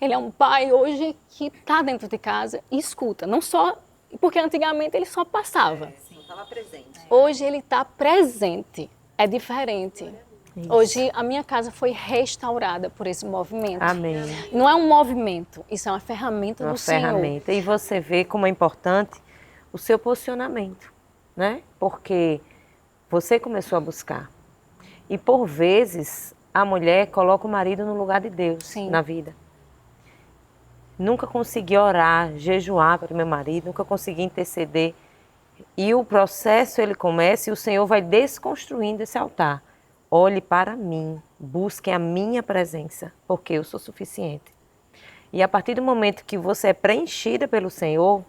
A: Ele é um pai hoje que está dentro de casa e escuta. Não só, porque antigamente ele só passava.
D: Sim, estava presente.
A: Hoje ele está presente. É diferente.
B: Isso.
A: Hoje a minha casa foi restaurada por esse movimento.
B: Amém.
A: Não é um movimento, isso é uma ferramenta do Senhor.
B: Ferramenta. E você vê como é importante o seu posicionamento, né? Porque você começou a buscar. E por vezes a mulher coloca o marido no lugar de Deus. Sim. Na vida. Nunca consegui orar, jejuar para o meu marido, nunca consegui interceder. E o processo ele começa e o Senhor vai desconstruindo esse altar. Olhe para mim, busque a minha presença, porque eu sou suficiente. E a partir do momento que você é preenchida pelo Senhor,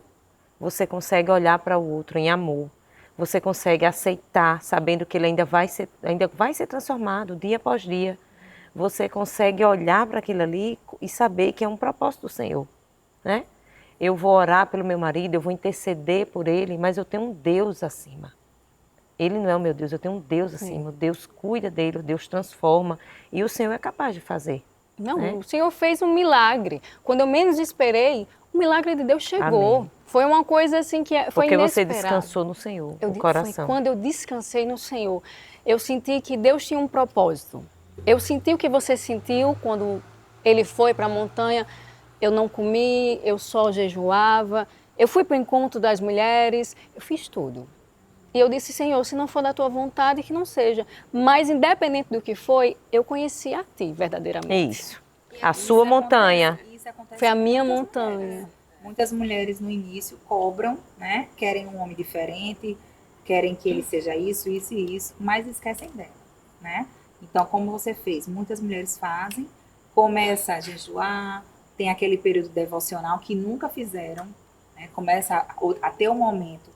B: você consegue olhar para o outro em amor. Você consegue aceitar, sabendo que ele ainda vai ser transformado dia após dia. Você consegue olhar para aquilo ali e saber que é um propósito do Senhor, né? Eu vou orar pelo meu marido, eu vou interceder por ele, mas eu tenho um Deus acima. Ele não é o meu Deus, eu tenho um Deus acima. Deus cuida dele, Deus transforma e o Senhor é capaz de fazer.
A: Não,
B: né?
A: O Senhor fez um milagre. Quando eu menos esperei, o milagre de Deus chegou.
B: Amém.
A: Foi uma coisa assim que foi
B: porque
A: inesperado.
B: você descansou no Senhor, no coração.
A: Foi quando eu descansei no Senhor, eu senti que Deus tinha um propósito. Eu senti o que você sentiu quando ele foi para a montanha. Eu não comi, eu só jejuava. Eu fui para o encontro das mulheres, eu fiz tudo. E eu disse, Senhor, se não for da tua vontade, que não seja. Mas independente do que foi, eu conheci a ti verdadeiramente.
B: Isso. A sua montanha.
A: Foi a minha montanha.
C: Muitas mulheres no início cobram, né? Querem um homem diferente, querem que ele seja isso, isso e isso, mas esquecem dela, né? Então, como você fez, muitas mulheres fazem, começa a jejuar, tem aquele período devocional que nunca fizeram, né? Começa a ter um momento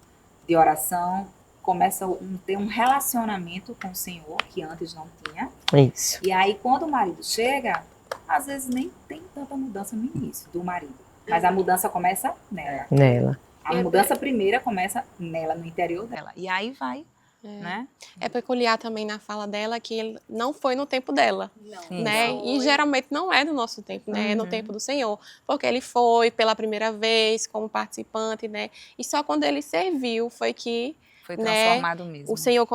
C: de oração, começa a ter um relacionamento com o Senhor, que antes não tinha.
B: Isso.
C: E aí, quando o marido chega, às vezes nem tem tanta mudança no início do marido, mas a mudança começa nela.
B: Nela.
C: A mudança primeira começa nela, no interior dela. E aí vai, né?
E: É peculiar também na fala dela que ele não foi no tempo dela, né? E geralmente não é no nosso tempo, né? É no tempo do Senhor, porque ele foi pela primeira vez como participante, né? E só quando ele serviu foi que
C: Foi transformado mesmo.
E: o Senhor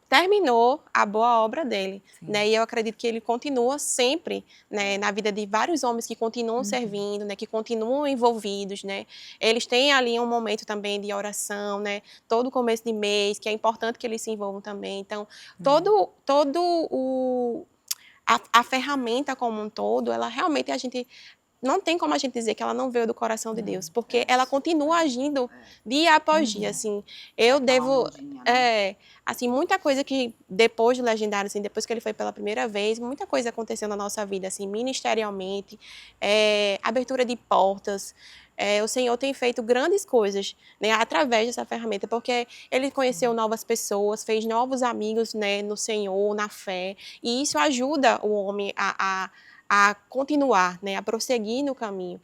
E: terminou a boa obra dele, né? E eu acredito que ele continua sempre, né, na vida de vários homens que continuam servindo, né, que continuam envolvidos, né? Eles têm ali um momento também de oração, né? Todo começo de mês, que é importante que eles se envolvam também. Então, a ferramenta como um todo, ela realmente não tem como a gente dizer que ela não veio do coração de Deus, porque ela continua agindo dia após dia, assim. Eu devo... assim, muita coisa que depois do Legendário, assim, depois que ele foi pela primeira vez, muita coisa aconteceu na nossa vida, assim, ministerialmente, abertura de portas. O Senhor tem feito grandes coisas, né, através dessa ferramenta, porque ele conheceu novas pessoas, fez novos amigos, né, no Senhor, na fé, e isso ajuda o homem a continuar, né, a prosseguir no caminho.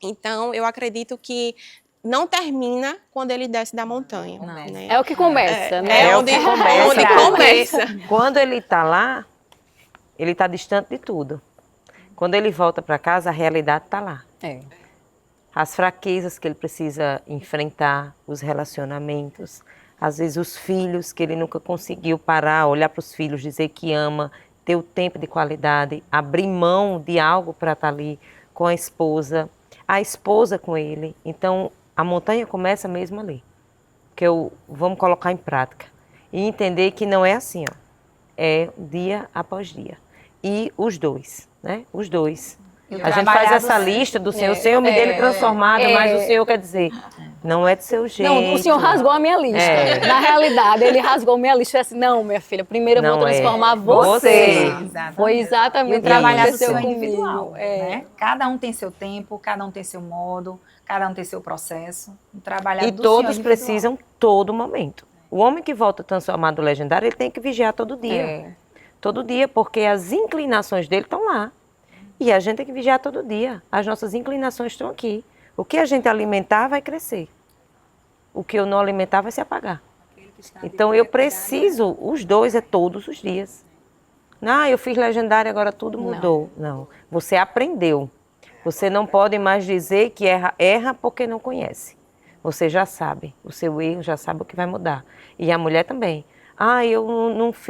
E: Então, eu acredito que não termina quando ele desce da montanha. Né?
A: É o que começa, né?
B: É o
E: onde
B: que começa.
E: onde começa.
B: Quando ele está lá, ele está distante de tudo. Quando ele volta para casa, a realidade está lá.
A: É.
B: As fraquezas que ele precisa enfrentar, os relacionamentos, às vezes os filhos que ele nunca conseguiu parar, olhar para os filhos, dizer que ama, ter o tempo de qualidade, abrir mão de algo para estar ali com a esposa com ele. Então, a montanha começa mesmo ali. Que vamos colocar em prática. E entender que não é assim, ó. É dia após dia. E os dois, né? Os dois. A gente faz essa lista do Senhor. O Senhor me dele transformado, mas o Senhor quer dizer, não é do seu jeito.
A: Não, o Senhor rasgou a minha lista. Na realidade, ele rasgou minha lista e disse assim, não, minha filha, primeiro eu vou transformar você. Foi exatamente o que
C: trabalhar do
A: aconteceu
C: seu
A: comigo.
C: individual, né? Cada um tem seu tempo, cada um tem seu modo, cada um tem seu processo. Trabalhar
B: E
C: do
B: todos
C: seu
B: precisam todo momento. O homem que volta transformado legendário, ele tem que vigiar todo dia. Todo dia, porque as inclinações dele estão lá. E a gente tem que vigiar todo dia. As nossas inclinações estão aqui. O que a gente alimentar vai crescer. O que eu não alimentar vai se apagar. Então eu preciso, os dois é todos os dias. Eu fiz legendário, agora tudo mudou. Não. Você aprendeu. Você não pode mais dizer que erra porque não conhece. Você já sabe o seu erro, já sabe o que vai mudar. E a mulher também. Eu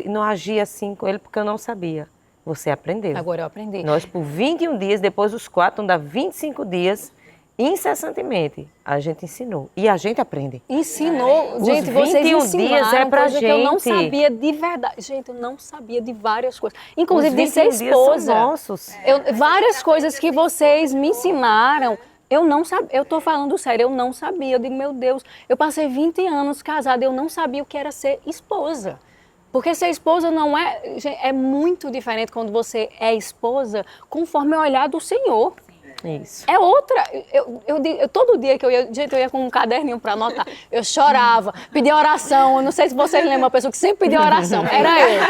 B: não agi assim com ele porque eu não sabia. Você aprendeu.
A: Agora eu aprendi.
B: Nós, por 21 dias, depois dos 4, dá 25 dias, incessantemente, a gente ensinou. E a gente aprende.
A: Ensinou. Gente,
B: Os
A: vocês
B: 21
A: ensinaram
B: dias é pra
A: coisa que eu não
B: gente.
A: sabia de verdade. Gente, eu não sabia de várias coisas. Inclusive de
B: Os
A: ser
B: 21 dias são
A: esposa.
B: nossos.
A: Várias coisas que vocês me ensinaram. Eu não sabia, eu tô falando sério, eu não sabia. Eu digo, meu Deus, eu passei 20 anos casada, eu não sabia o que era ser esposa. Porque ser esposa não é muito diferente quando você é esposa conforme o olhar do Senhor.
B: Isso.
A: É outra. Todo dia que eu ia com um caderninho para anotar. Eu chorava, pedia oração. Eu não sei se vocês lembram, uma pessoa que sempre pedia oração. Era eu.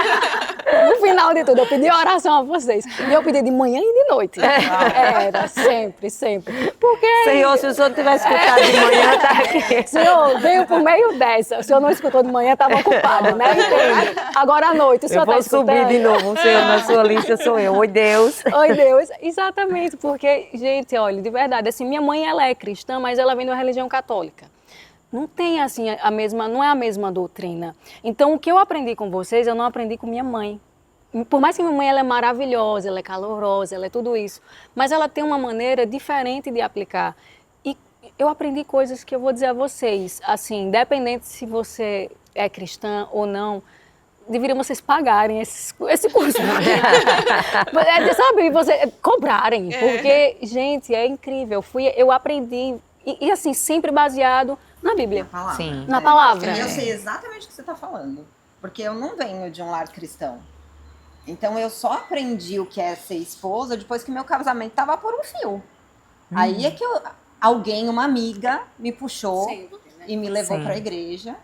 A: No final de tudo, eu pedia oração a vocês. E eu pedia de manhã e de noite. Era, sempre, sempre. Porque...
B: Senhor, se o senhor tivesse escutado de manhã, tá aqui.
A: Senhor, veio por meio dessa. O senhor não escutou de manhã, estava ocupado, né? Entende? Agora à noite, o senhor está escutando.
B: Eu vou subir de novo, o senhor na sua lista sou eu. Oi, Deus.
A: Oi, Deus. Exatamente, porque, gente, olha, de verdade, assim, minha mãe, ela é cristã, mas ela vem de uma religião católica. Não tem, assim, não é a mesma doutrina. Então, o que eu aprendi com vocês, eu não aprendi com minha mãe. Por mais que minha mãe ela é maravilhosa, ela é calorosa, ela é tudo isso, mas ela tem uma maneira diferente de aplicar. E eu aprendi coisas que eu vou dizer a vocês, assim, independente se você é cristã ou não, deveriam vocês pagarem esse curso. Sabe, cobrarem. Porque, gente, é incrível. Eu aprendi, e assim, sempre baseado na Bíblia.
C: Sim.
A: Na palavra.
G: Eu sei exatamente o que você está falando. Porque eu não venho de um lar cristão. Então eu só aprendi o que é ser esposa depois que meu casamento estava por um fio. Aí é que alguém, uma amiga, me puxou e me levou para a igreja.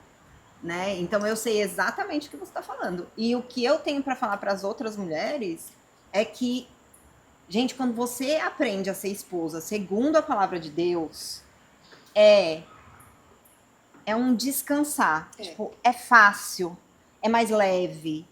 G: Né? Então eu sei exatamente o que você está falando. E o que eu tenho para falar para as outras mulheres é que, gente, quando você aprende a ser esposa segundo a palavra de Deus, é um descansar. Tipo, é fácil, é mais leve,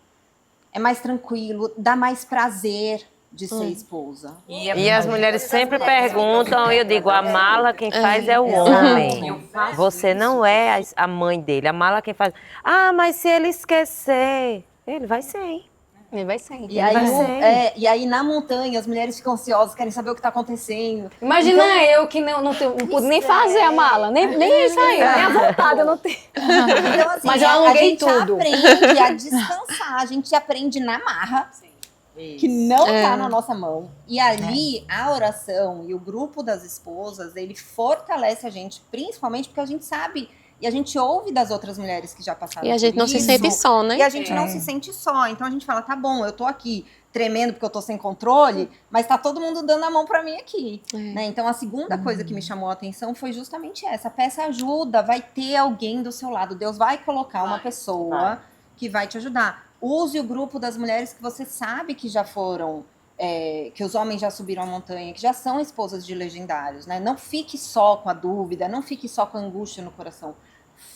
G: é mais tranquilo, dá mais prazer de ser esposa.
B: E as mulheres sempre perguntam, eu digo, a mala quem faz é o homem. Você não é a mãe dele, a mala quem faz. Ah, mas se ele esquecer, ele vai sem.
A: Ele vai sem.
G: E aí na montanha as mulheres ficam ansiosas, querem saber o que está acontecendo.
A: Imagina eu que não pude nem fazer a mala, nem isso aí, nem a vontade eu não tenho.
G: Então, assim,
A: Mas eu aluguei
G: a
A: tudo.
G: gente aprende a descansar, a gente aprende na marra. Que não tá na nossa mão. E ali, a oração e o grupo das esposas, ele fortalece a gente, principalmente porque a gente sabe e a gente ouve das outras mulheres que já passaram
E: E a gente
G: por
E: não se
G: isso,
E: sente só, né?
G: E a gente não se sente só. Então a gente fala, tá bom, eu tô aqui tremendo porque eu tô sem controle, mas tá todo mundo dando a mão pra mim aqui. Né? Então a segunda coisa que me chamou a atenção foi justamente essa. Peça ajuda, vai ter alguém do seu lado. Deus vai colocar uma pessoa que vai te ajudar. Use o grupo das mulheres que você sabe que já foram, que os homens já subiram a montanha, que já são esposas de legendários, né? Não fique só com a dúvida, não fique só com a angústia no coração.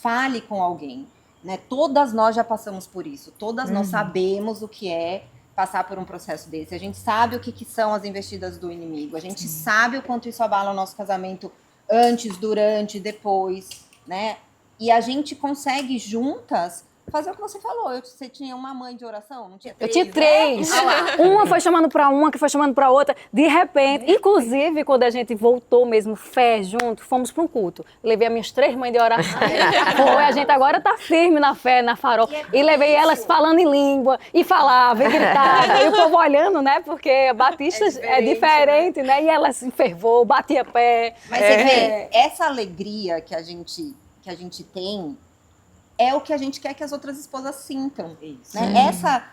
G: Fale com alguém, né? Todas nós já passamos por isso, todas nós sabemos o que é passar por um processo desse. A gente sabe o que são as investidas do inimigo, a gente sabe o quanto isso abala o nosso casamento antes, durante, depois, né? E a gente consegue juntas fazer o que você falou. Você tinha uma mãe de oração? Não tinha três?
A: Eu tinha 3. Uma foi chamando pra uma, que foi chamando pra outra. De repente, inclusive, quando a gente voltou mesmo, fé, junto, fomos pra um culto. Levei as minhas 3 mães de oração. A gente agora tá firme na fé, na farol. E levei elas falando em língua, e falava, e gritava. E o povo olhando, né? Porque a Batista é diferente, né? E ela se enfervou, batia pé.
G: Mas você vê, essa alegria que a gente tem é o que a gente quer que as outras esposas sintam. Né?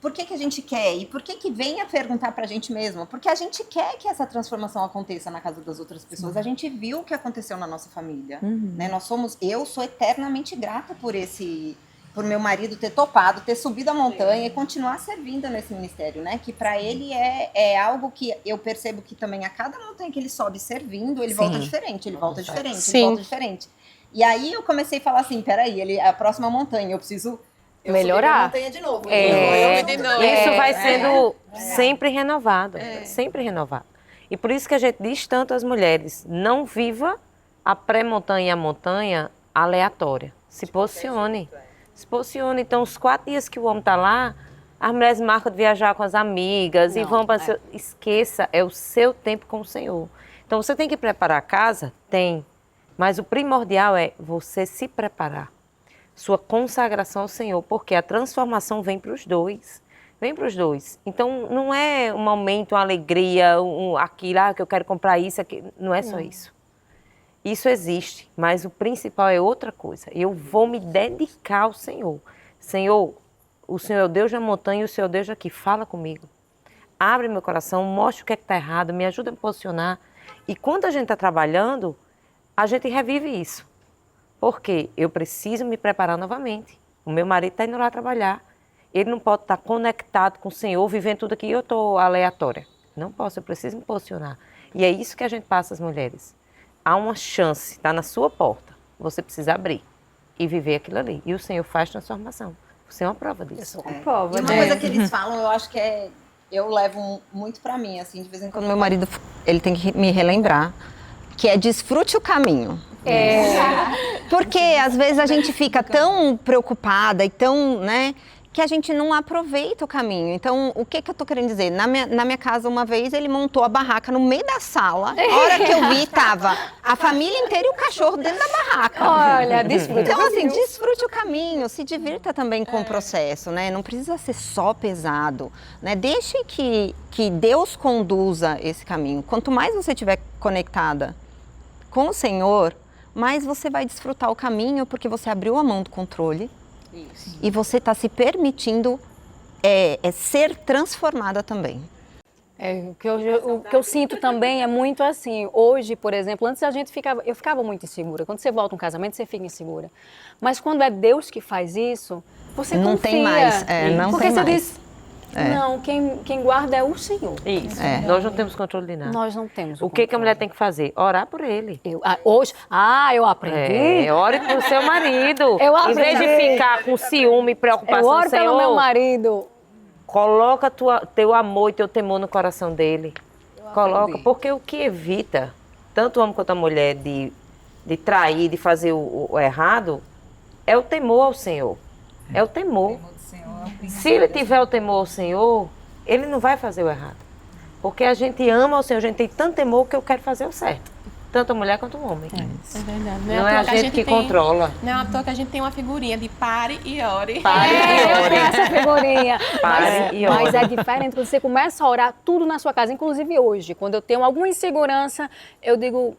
G: Por que a gente quer? E por que vem a perguntar pra gente mesmo? Porque a gente quer que essa transformação aconteça na casa das outras pessoas. A gente viu o que aconteceu na nossa família. Né? Eu sou eternamente grata por meu marido ter topado, ter subido a montanha e continuar servindo nesse ministério, né? Que para ele é algo que eu percebo que também a cada montanha que ele sobe servindo, ele volta diferente, ele volta diferente. E aí eu comecei a falar assim, peraí, a próxima montanha, eu preciso
A: melhorar.
G: A montanha de novo.
B: Isso vai sendo sempre renovado, sempre renovado. E por isso que a gente diz tanto às mulheres, não viva a pré-montanha e a montanha aleatória. Se posicione. Se posicione. Então, os 4 dias que o homem está lá, as mulheres marcam de viajar com as amigas e vão para... Esqueça, é o seu tempo com o Senhor. Então, você tem que preparar a casa? Tem. Mas o primordial é você se preparar. Sua consagração ao Senhor, porque a transformação vem para os dois. Vem para os dois. Então, não é um momento, uma alegria, aquilo, que eu quero comprar isso, aquilo. Não é só isso. Isso existe, mas o principal é outra coisa. Eu vou me dedicar ao Senhor. Senhor, o Senhor é o Deus da montanha e o Senhor é o Deus daqui. Fala comigo. Abre meu coração, mostra o que é que está errado, me ajuda a me posicionar. E quando a gente está trabalhando, a gente revive isso. Porque eu preciso me preparar novamente. O meu marido está indo lá trabalhar. Ele não pode estar conectado com o Senhor, vivendo tudo aqui e eu estou aleatória. Não posso, eu preciso me posicionar. E é isso que a gente passa às mulheres. Há uma chance, está na sua porta. Você precisa abrir e viver aquilo ali. E o Senhor faz transformação. Você é uma prova disso.
G: E uma coisa que eles falam, eu acho que eu levo muito pra mim, assim, de vez em quando.
D: Meu marido, ele tem que me relembrar que é desfrute o caminho. Porque às vezes a gente fica tão preocupada e tão, né, que a gente não aproveita o caminho. Então, o que eu tô querendo dizer? Na minha casa, uma vez, ele montou a barraca no meio da sala. A hora que eu vi, tava a família inteira e o cachorro dentro da barraca.
A: Olha, desfrute.
D: Então, assim, desfrute o caminho, se divirta também com o processo, né? Não precisa ser só pesado, né? Deixe que Deus conduza esse caminho. Quanto mais você estiver conectada com o Senhor, mais você vai desfrutar o caminho, porque você abriu a mão do controle. Isso. E você está se permitindo ser transformada também.
A: O que eu sinto também é muito assim. Hoje, por exemplo, antes eu ficava muito insegura. Quando você volta a um casamento, você fica insegura. Mas quando é Deus que faz isso, você
D: não
A: confia.
D: Tem mais. Não
A: porque
D: tem
A: você
D: mais.
A: diz, não, quem guarda é o Senhor.
B: Isso. Nós não temos controle de nada.
A: Nós não temos
B: o que a mulher tem que fazer? Orar por ele.
A: Eu aprendi.
B: Ore por seu marido.
A: Em
B: vez de ficar com ciúme e preocupação,
A: eu oro
B: Senhor,
A: pelo meu marido.
B: Coloca teu amor e teu temor no coração dele. Coloca, porque o que evita, tanto o homem quanto a mulher, de trair, de fazer o errado, é o temor ao Senhor. É o temor. Se ele tiver o temor ao Senhor, ele não vai fazer o errado. Porque a gente ama o Senhor, a gente tem tanto temor que eu quero fazer o certo. Tanto a mulher quanto o homem.
E: É verdade.
B: Não é a gente que controla.
E: Não é à toa que a gente tem uma figurinha de pare e ore.
B: Pare e
A: Eu
B: ore.
A: tenho essa figurinha.
B: Pare e ore.
A: Mas é diferente quando você começa a orar tudo na sua casa. Inclusive hoje, quando eu tenho alguma insegurança, eu digo,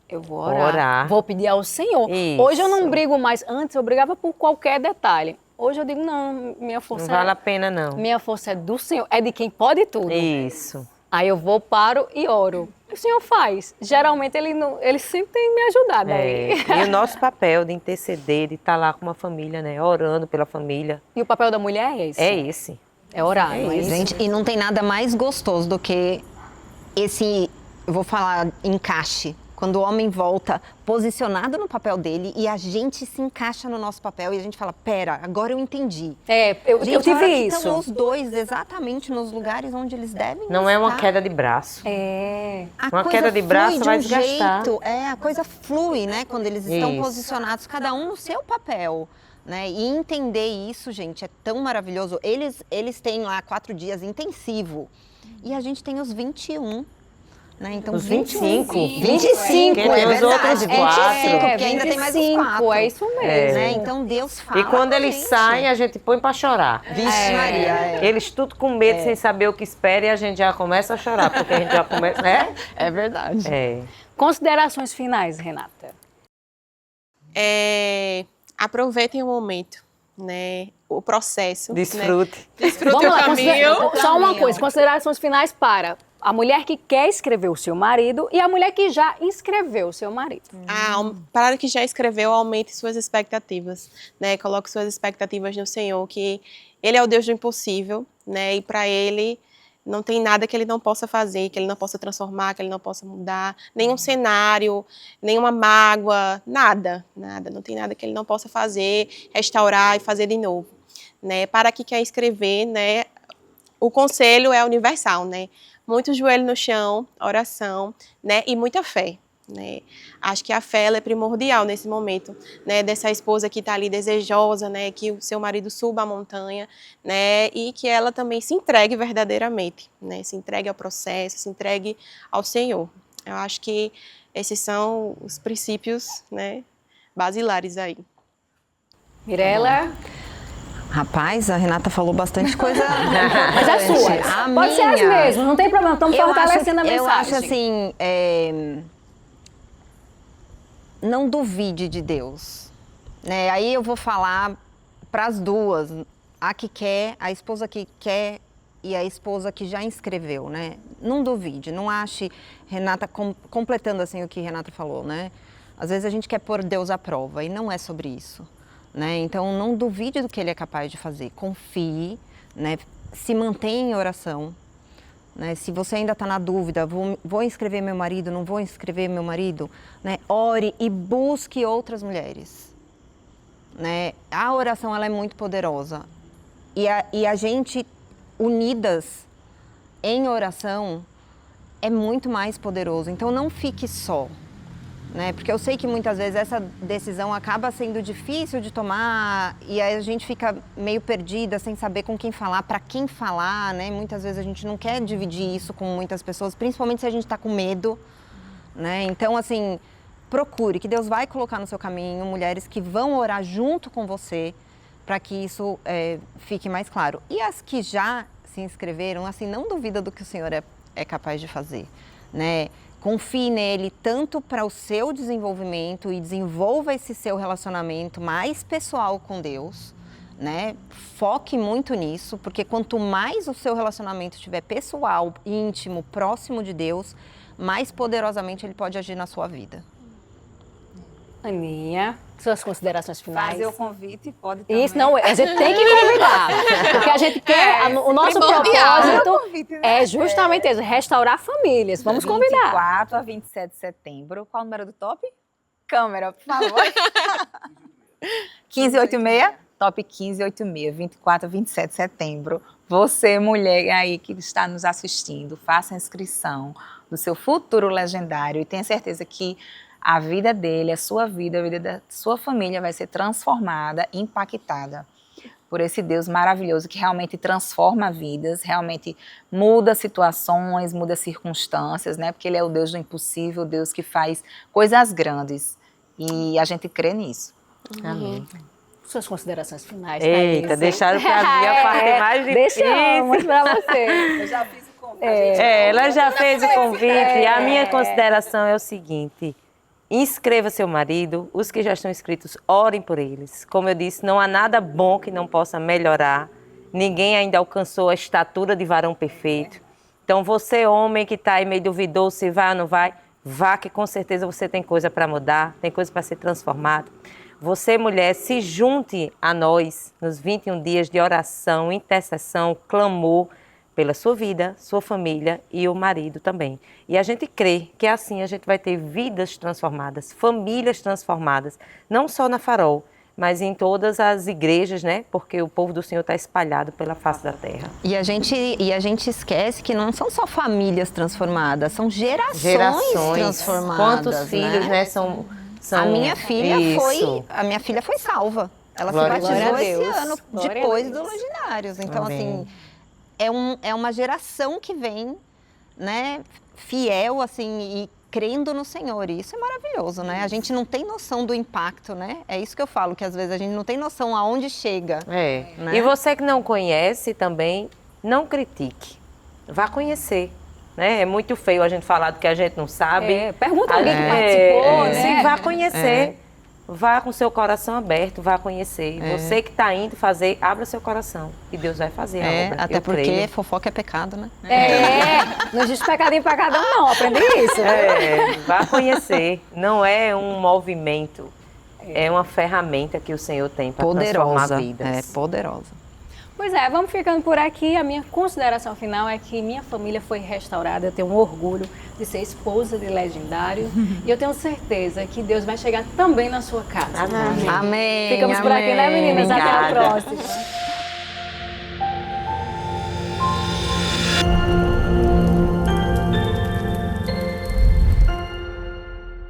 A: eu vou orar. Vou pedir ao Senhor.
B: Isso.
A: Hoje eu não brigo mais. Antes eu brigava por qualquer detalhe. Hoje eu digo, não, minha força
B: Não vale a pena, não.
A: Minha força é do Senhor, é de quem pode tudo.
B: Isso.
A: Aí eu vou, paro e oro. O Senhor faz. Geralmente ele sempre tem me ajudado aí.
B: E o nosso papel de interceder, de estar lá com uma família, né? Orando pela família.
A: E o papel da mulher é esse?
B: É esse.
A: É orar, não é isso?
D: Gente, e não tem nada mais gostoso do que esse, eu vou falar, encaixe. Quando o homem volta posicionado no papel dele e a gente se encaixa no nosso papel e a gente fala, pera, agora eu entendi.
A: Eu
D: Gente,
A: tive isso.
D: Estão os dois exatamente nos lugares onde eles devem
B: Não
D: estar.
B: é uma queda de braço. Uma
D: Coisa
B: queda de braço
D: flui
B: vai
D: de um
B: desgastar.
D: jeito, a coisa flui, né? Quando eles estão
B: Isso.
D: posicionados, cada um no seu papel. Né? E entender isso, gente, é tão maravilhoso. Eles têm lá 4 dias intensivo e a gente tem os 21. Né? Então,
B: Os 25.
D: 25,
B: Quem
D: é
B: tem os
D: verdade.
B: outros
D: 25,
B: quatro.
D: porque ainda tem mais os 4.
A: É isso mesmo.
D: Né? Então, Deus fala
B: E quando
D: com a
B: eles
D: gente.
B: saem, a gente põe pra chorar.
D: Vixe Maria,
B: Eles tudo com medo, sem saber o que espera, e a gente já começa a chorar, porque a gente já começa, né?
D: É verdade.
A: Considerações finais, Renata.
E: Aproveitem o momento, né? O processo.
B: Desfrute.
E: Né? Desfrute o caminho.
A: Só uma coisa, considerações finais para a mulher que quer escrever o seu marido e a mulher que já inscreveu o seu marido.
E: Para que já escreveu, aumente suas expectativas, né? Coloque suas expectativas no Senhor, que Ele é o Deus do impossível, né? E para Ele não tem nada que Ele não possa fazer, que Ele não possa transformar, que Ele não possa mudar, nenhum cenário, nenhuma mágoa, nada. Não tem nada que Ele não possa fazer, restaurar e fazer de novo, né? Para que quer escrever, né? O conselho é universal, né? Muito joelho no chão, oração, né? E muita fé, né? Acho que a fé ela é primordial nesse momento, né? Dessa esposa que está ali desejosa, né? Que o seu marido suba a montanha, né? E que ela também se entregue verdadeiramente, né? Se entregue ao processo, se entregue ao Senhor. Eu acho que esses são os princípios, né? Basilares aí.
A: Mirela?
D: Rapaz, a Renata falou bastante coisa.
A: Mas as suas. Pode ser as mesmas, não tem problema. Estamos fortalecendo a mensagem.
D: Eu acho assim, não duvide de Deus. Né? Aí eu vou falar para as duas, a que quer, a esposa que quer e a esposa que já inscreveu, né? Não duvide, não ache, Renata, completando assim o que Renata falou, né? Às vezes a gente quer pôr Deus à prova e não é sobre isso. Né? Então, não duvide do que Ele é capaz de fazer. Confie, né? Se mantenha em oração. Né? Se você ainda está na dúvida, vou inscrever meu marido, não vou inscrever meu marido, né? Ore e busque outras mulheres. Né? A oração ela é muito poderosa. E a gente, unidas em oração, é muito mais poderoso. Então, não fique só. né? Porque eu sei que muitas vezes essa decisão acaba sendo difícil de tomar e aí a gente fica meio perdida, sem saber com quem falar, para quem falar, né? Muitas vezes a gente não quer dividir isso com muitas pessoas, principalmente se a gente está com medo, né? Então, assim, procure, que Deus vai colocar no seu caminho mulheres que vão orar junto com você para que isso fique mais claro. E as que já se inscreveram, assim, não duvida do que o Senhor é capaz de fazer, né? Confie nele tanto para o seu desenvolvimento e desenvolva esse seu relacionamento mais pessoal com Deus, né? Foque muito nisso, porque quanto mais o seu relacionamento estiver pessoal, íntimo, próximo de Deus, mais poderosamente ele pode agir na sua vida.
A: Aninha, suas considerações finais.
C: Fazer o convite, pode também.
A: Isso, não, a gente tem que convidar. Porque a gente quer, o nosso propósito é justamente isso, restaurar famílias. Vamos convidar.
C: 24 a 27 de setembro. Qual o número do top? Câmera, por favor. 1586? Top 1586, 24 a 27 de setembro. Você, mulher aí que está nos assistindo, faça a inscrição do seu futuro legendário e tenha certeza que a vida dele, a vida da sua família vai ser transformada, impactada por esse Deus maravilhoso que realmente transforma vidas, realmente muda situações, muda circunstâncias, né? Porque ele é o Deus do impossível, o Deus que faz coisas grandes. E a gente crê nisso.
B: Amém.
A: Suas considerações finais,
B: Eita,
A: Thaís.
B: deixaram pra mim a parte mais difícil.
A: Deixamos pra você.
C: Eu já fiz o convite.
B: Ela já fez o convite. A minha consideração é o seguinte: inscreva seu marido, os que já estão inscritos, orem por eles. Como eu disse, não há nada bom que não possa melhorar. Ninguém ainda alcançou a estatura de varão perfeito. Então você, homem que está aí meio duvidoso se vai ou não vai, vá que com certeza você tem coisa para mudar, tem coisa para ser transformada. Você, mulher, se junte a nós nos 21 dias de oração, intercessão, clamor pela sua vida, sua família e o marido também. E a gente crê que assim a gente vai ter vidas transformadas, famílias transformadas, não só na Farol, mas em todas as igrejas, né? Porque o povo do Senhor está espalhado pela face da terra.
D: E a gente esquece que não são só famílias transformadas, são gerações transformadas.
B: Quantos filhos, né, são
D: a minha filha foi salva. Ela
B: Glória
D: se batizou
A: a Deus.
D: esse ano,
A: Glória a
D: depois
A: Deus.
D: do Legendários. Então,
B: Amém.
D: assim, é uma geração que vem, né, fiel, assim, e crendo no Senhor. E isso é maravilhoso, né? A gente não tem noção do impacto, né? É isso que eu falo, que às vezes a gente não tem noção aonde chega.
B: É.
D: Né?
B: E você que não conhece também, não critique. Vá conhecer. Né? É muito feio a gente falar do que a gente não sabe.
A: Pergunta a alguém que participou, né?
B: Sim, vá conhecer. Vá com seu coração aberto, vá conhecer. Você que está indo fazer, abra seu coração. E Deus vai fazer a obra.
D: Até
B: eu
D: porque
B: creio.
D: fofoca é pecado, né?
A: Não existe pecadinho pra cada um, não. Aprendi isso.
B: Vá conhecer. Não é um movimento, é uma ferramenta que o Senhor tem para transformar vidas.
D: É poderosa.
A: Pois é, vamos ficando por aqui. A minha consideração final é que minha família foi restaurada. Eu tenho um orgulho de ser esposa de Legendário. E eu tenho certeza que Deus vai chegar também na sua casa.
B: Amém.
D: Amém.
A: Ficamos por aqui, né, meninas? Até a
B: Obrigada.
A: próxima.